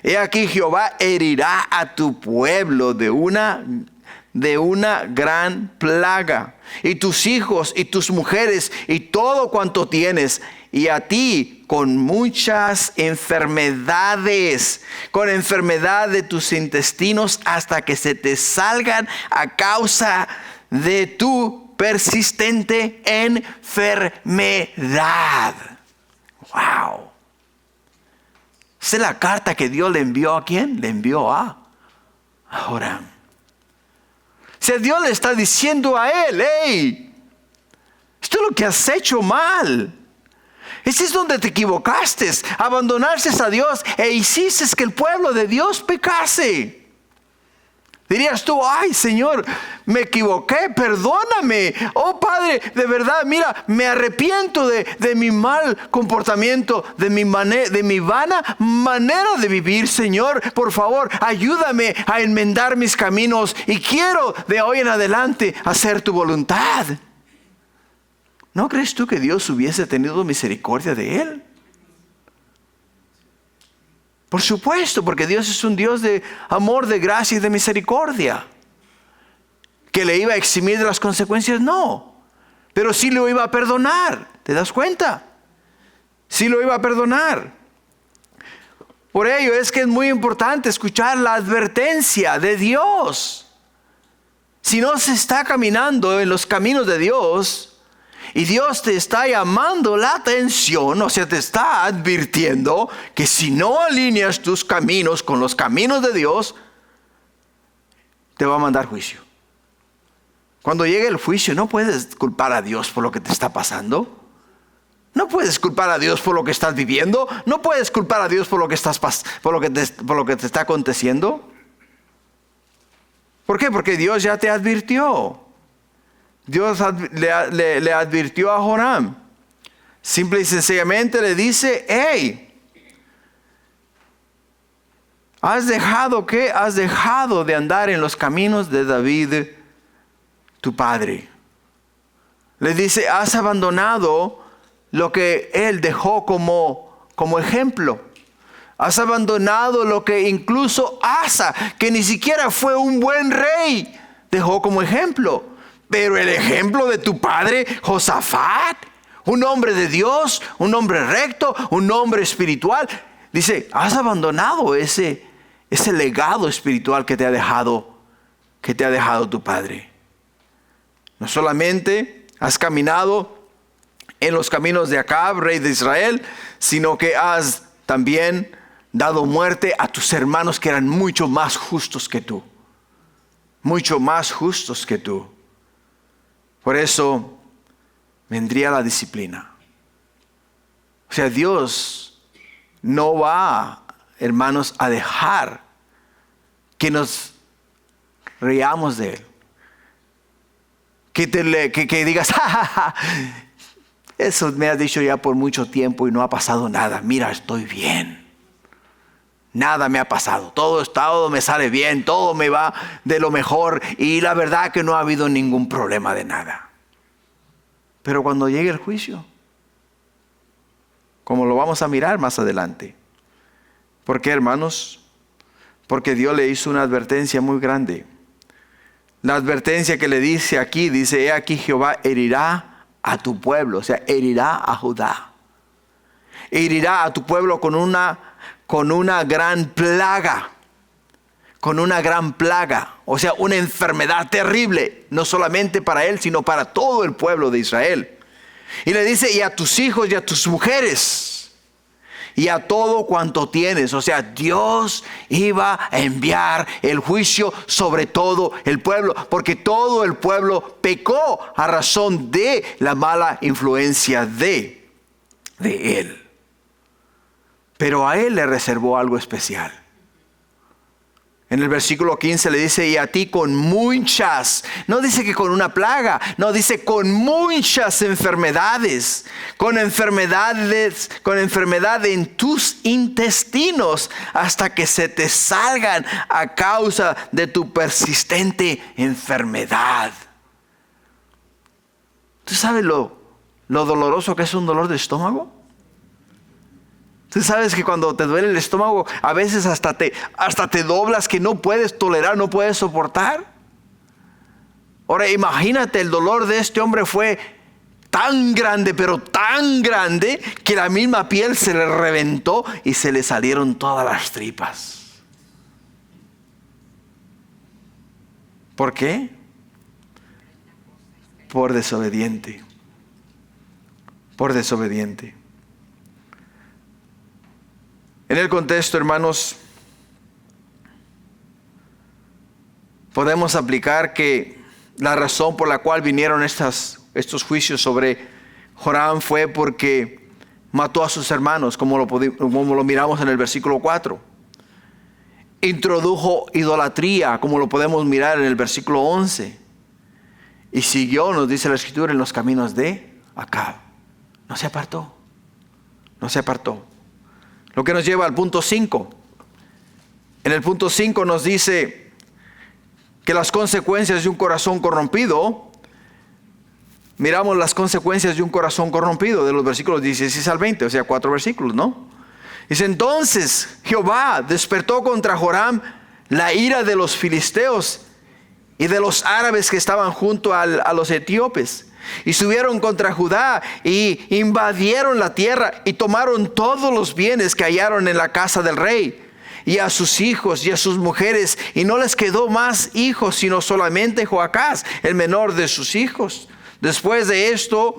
He aquí Jehová herirá a tu pueblo de una gran plaga, y tus hijos y tus mujeres y todo cuanto tienes, y a ti con muchas enfermedades, con enfermedad de tus intestinos, hasta que se te salgan a causa de tu persistente enfermedad. Wow. Esa es la carta que Dios le envió ¿a quién? Le envió a Joram. Si Dios le está diciendo a él, hey, esto es lo que has hecho mal. Este es donde te equivocaste, abandonaste a Dios e hiciste que el pueblo de Dios pecase. Dirías tú, ay Señor, me equivoqué, perdóname. Oh Padre, de verdad, mira, me arrepiento de mi mal comportamiento, de mi vana manera de vivir, Señor. Por favor, ayúdame a enmendar mis caminos y quiero de hoy en adelante hacer tu voluntad. ¿No crees tú que Dios hubiese tenido misericordia de él? Por supuesto, porque Dios es un Dios de amor, de gracia y de misericordia. ¿Que le iba a eximir de las consecuencias? No. Pero sí lo iba a perdonar. ¿Te das cuenta? Sí lo iba a perdonar. Por ello es que es muy importante escuchar la advertencia de Dios. Si no se está caminando en los caminos de Dios, y Dios te está llamando la atención, o sea, te está advirtiendo que si no alineas tus caminos con los caminos de Dios, te va a mandar juicio. Cuando llegue el juicio, no puedes culpar a Dios por lo que te está pasando. No puedes culpar a Dios por lo que estás viviendo. No puedes culpar a Dios por lo que te está aconteciendo. ¿Por qué? Porque Dios ya te advirtió. Dios le advirtió a Joram. Simple y sencillamente le dice, hey, ¿has dejado qué? Has dejado de andar en los caminos de David, tu padre. Le dice, has abandonado lo que él dejó como ejemplo. Has abandonado lo que incluso Asa, que ni siquiera fue un buen rey, dejó como ejemplo. Pero el ejemplo de tu padre, Josafat, Un hombre de Dios, un hombre recto, un hombre espiritual. Dice, has abandonado ese legado espiritual que te ha dejado tu padre. No solamente has caminado en los caminos de Acab, rey de Israel, sino que has también dado muerte a tus hermanos que eran mucho más justos que tú. Mucho más justos que tú. Por eso vendría la disciplina. O sea, Dios no va, hermanos, a dejar que nos reamos de Él. Que digas, ¡ja, ja, ja! Eso me has dicho ya por mucho tiempo y no ha pasado nada. Mira, estoy bien. Nada me ha pasado. Todo me sale bien. Todo me va de lo mejor. Y la verdad que no ha habido ningún problema de nada. Pero cuando llegue el juicio, como lo vamos a mirar más adelante. ¿Por qué, hermanos? Porque Dios le hizo una advertencia muy grande. La advertencia que le dice aquí, dice, he aquí Jehová herirá a tu pueblo, o sea, herirá a Judá. Herirá a tu pueblo con una gran plaga. Con una gran plaga, o sea, una enfermedad terrible, no solamente para él, sino para todo el pueblo de Israel. Y le dice, y a tus hijos y a tus mujeres, y a todo cuanto tienes. O sea, Dios iba a enviar el juicio sobre todo el pueblo, porque todo el pueblo pecó a razón de la mala influencia de él. Pero a él le reservó algo especial. En el versículo 15 le dice, y a ti con muchas, no dice que con una plaga, no, dice con muchas enfermedades, con enfermedad en tus intestinos, hasta que se te salgan a causa de tu persistente enfermedad. ¿Tú sabes lo doloroso que es un dolor de estómago? Tú sabes que cuando te duele el estómago, a veces hasta te doblas, que no puedes tolerar, no puedes soportar. Ahora imagínate, el dolor de este hombre fue tan grande, pero tan grande, que la misma piel se le reventó y se le salieron todas las tripas. ¿Por qué? Por desobediente. Por desobediente. En el contexto, hermanos, podemos aplicar que la razón por la cual vinieron estos juicios sobre Joram fue porque mató a sus hermanos, como lo miramos en el versículo 4. Introdujo idolatría, como lo podemos mirar en el versículo 11. Y siguió, nos dice la Escritura, en los caminos de Acab. No se apartó. No se apartó. Lo que nos lleva al punto 5. En el punto 5 nos dice que las consecuencias de un corazón corrompido. Miramos las consecuencias de un corazón corrompido de los versículos 16 al 20, o sea, 4 versículos, ¿no? Dice, entonces Jehová despertó contra Joram la ira de los filisteos y de los árabes que estaban junto a los etíopes. Y subieron contra Judá y invadieron la tierra y tomaron todos los bienes que hallaron en la casa del rey, y a sus hijos y a sus mujeres, y no les quedó más hijos, sino solamente Joacás, el menor de sus hijos. Después de esto,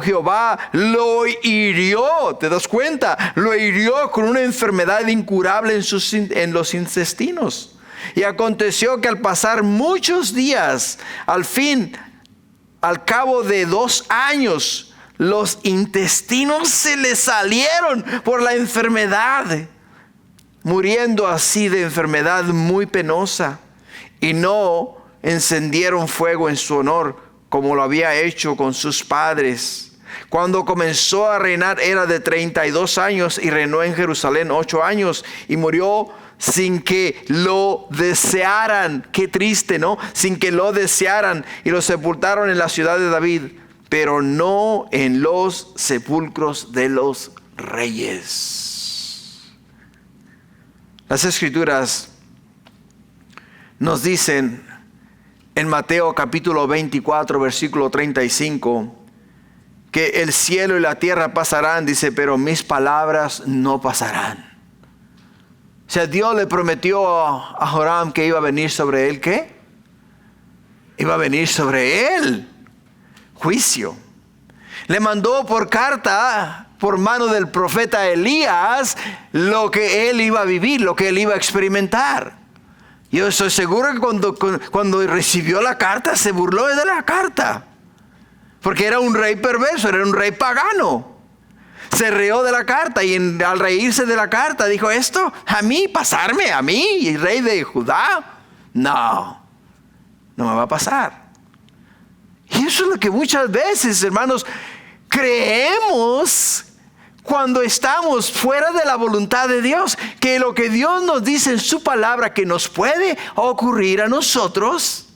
Jehová lo hirió, ¿te das cuenta? Lo hirió con una enfermedad incurable en los intestinos. Y aconteció que al pasar muchos días, al cabo de 2 años, los intestinos se le salieron por la enfermedad, muriendo así de enfermedad muy penosa. Y no encendieron fuego en su honor, como lo había hecho con sus padres. Cuando comenzó a reinar era de 32 años y reinó en Jerusalén 8 años y murió sin que lo desearan. Qué triste, ¿no? Sin que lo desearan, y lo sepultaron en la ciudad de David, pero no en los sepulcros de los reyes. Las Escrituras nos dicen en Mateo capítulo 24, versículo 35, que el cielo y la tierra pasarán, dice, pero mis palabras no pasarán. O sea, Dios le prometió a Joram que iba a venir sobre él, ¿qué? Iba a venir sobre él juicio. Le mandó por carta, por mano del profeta Elías, lo que él iba a vivir, lo que él iba a experimentar. Yo estoy seguro que cuando recibió la carta, se burló de la carta. Porque era un rey perverso, era un rey pagano. Se rió de la carta y al reírse de la carta dijo, ¿esto a mí, pasarme a mí, rey de Judá? No me va a pasar. Y eso es lo que muchas veces, hermanos, creemos cuando estamos fuera de la voluntad de Dios, que lo que Dios nos dice en su palabra que nos puede ocurrir a nosotros,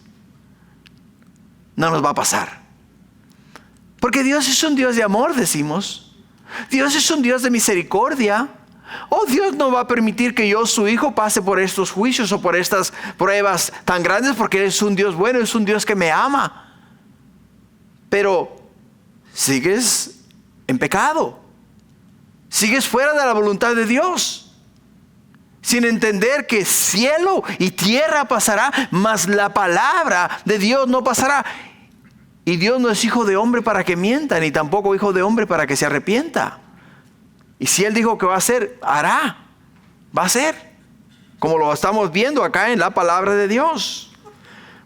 no nos va a pasar. Porque Dios es un Dios de amor, decimos. Dios es un Dios de misericordia. Oh, Dios no va a permitir que yo, su hijo, pase por estos juicios o por estas pruebas tan grandes, porque es un Dios bueno, es un Dios que me ama. Pero sigues en pecado. Sigues fuera de la voluntad de Dios, sin entender que cielo y tierra pasará, mas la palabra de Dios no pasará. Y Dios no es hijo de hombre para que mienta, ni tampoco hijo de hombre para que se arrepienta. Y si Él dijo que va a hacer, hará, va a hacer, como lo estamos viendo acá en la palabra de Dios.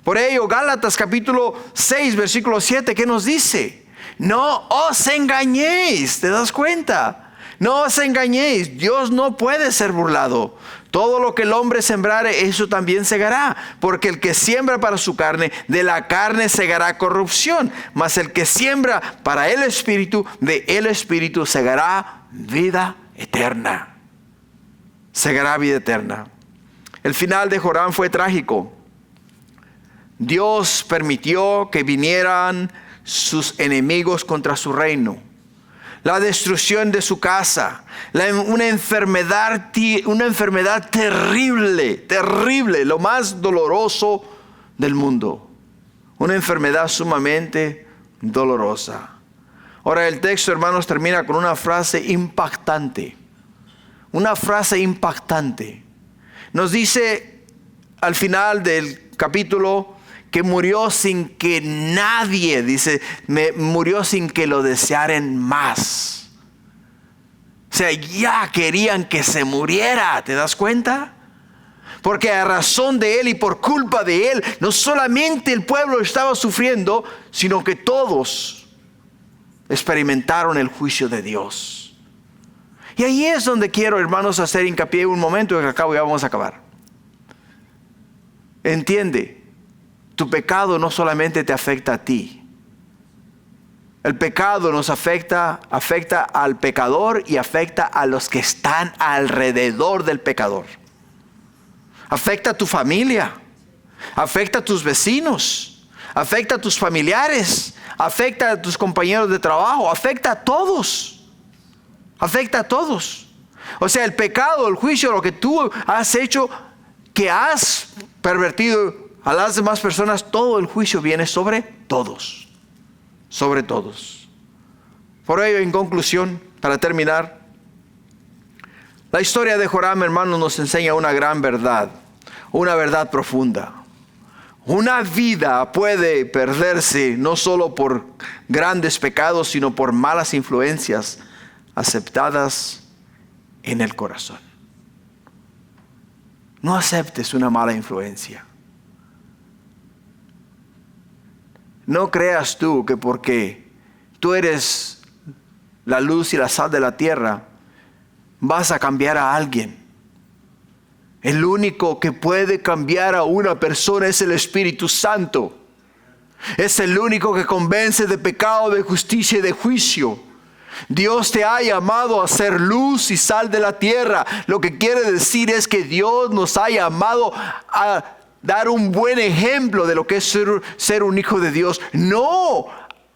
Por ello, Gálatas capítulo 6, versículo 7, ¿qué nos dice? No os engañéis, ¿te das cuenta? No os engañéis, Dios no puede ser burlado. Todo lo que el hombre sembrare, eso también segará. Porque el que siembra para su carne, de la carne segará corrupción. Mas el que siembra para el Espíritu, de el Espíritu segará vida eterna. Segará vida eterna. El final de Joram fue trágico. Dios permitió que vinieran sus enemigos contra su reino. La destrucción de su casa, una enfermedad terrible, lo más doloroso del mundo. Una enfermedad sumamente dolorosa. Ahora el texto, hermanos, termina con una frase impactante. Una frase impactante. Nos dice al final del capítulo que murió sin que nadie, dice, murió sin que lo desearen más. O sea, ya querían que se muriera, ¿te das cuenta? Porque a razón de él y por culpa de él, no solamente el pueblo estaba sufriendo, sino que todos experimentaron el juicio de Dios. Y ahí es donde quiero, hermanos, hacer hincapié un momento, que acabo ya vamos a acabar. Entiende. Tu pecado no solamente te afecta a ti. El pecado nos afecta al pecador y afecta a los que están alrededor del pecador. Afecta a tu familia, afecta a tus vecinos, afecta a tus familiares, afecta a tus compañeros de trabajo, afecta a todos. Afecta a todos. O sea, el pecado, el juicio, lo que tú has hecho, que has pervertido a las demás personas, todo el juicio viene sobre todos. Sobre todos. Por ello, en conclusión, para terminar, la historia de Joram, hermanos, nos enseña una gran verdad. Una verdad profunda. Una vida puede perderse no solo por grandes pecados, sino por malas influencias aceptadas en el corazón. No aceptes una mala influencia. No creas tú que porque tú eres la luz y la sal de la tierra, vas a cambiar a alguien. El único que puede cambiar a una persona es el Espíritu Santo. Es el único que convence de pecado, de justicia y de juicio. Dios te ha llamado a ser luz y sal de la tierra. Lo que quiere decir es que Dios nos ha llamado a dar un buen ejemplo de lo que es ser un hijo de Dios, no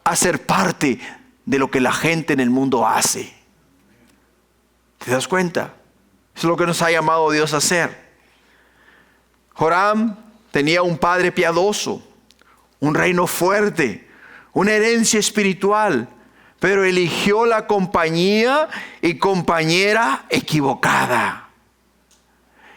a ser parte de lo que la gente en el mundo hace. ¿Te das cuenta? Eso es lo que nos ha llamado Dios a hacer. Joram tenía un padre piadoso, un reino fuerte, una herencia espiritual, pero eligió la compañía y compañera equivocada.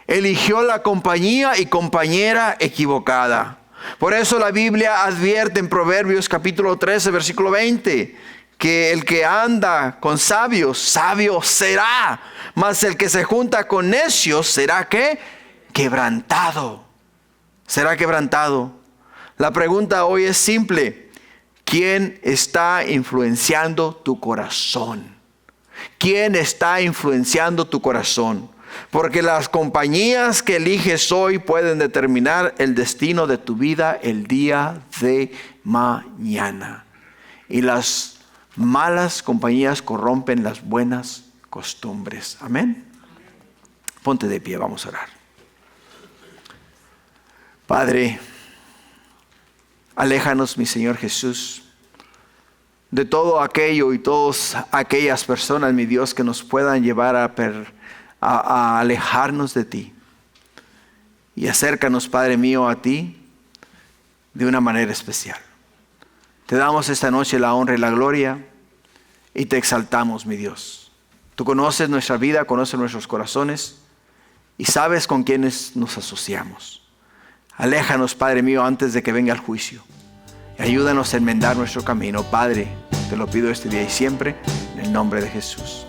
Eligió la compañía y compañera equivocada. Por eso la Biblia advierte en Proverbios capítulo 13, versículo 20, que el que anda con sabios, sabio será, mas el que se junta con necios será ¿qué? Quebrantado. Será quebrantado. La pregunta hoy es simple: ¿quién está influenciando tu corazón? ¿Quién está influenciando tu corazón? Porque las compañías que eliges hoy pueden determinar el destino de tu vida el día de mañana. Y las malas compañías corrompen las buenas costumbres. Amén. Ponte de pie, vamos a orar. Padre, aléjanos, mi Señor Jesús, de todo aquello y todas aquellas personas, mi Dios, que nos puedan llevar a alejarnos de ti. Y acércanos, Padre mío, a ti de una manera especial. Te damos esta noche la honra y la gloria y te exaltamos, mi Dios. Tú conoces nuestra vida, conoces nuestros corazones y sabes con quiénes nos asociamos. Aléjanos, Padre mío, antes de que venga el juicio. Y ayúdanos a enmendar nuestro camino. Padre, te lo pido este día y siempre, en el nombre de Jesús.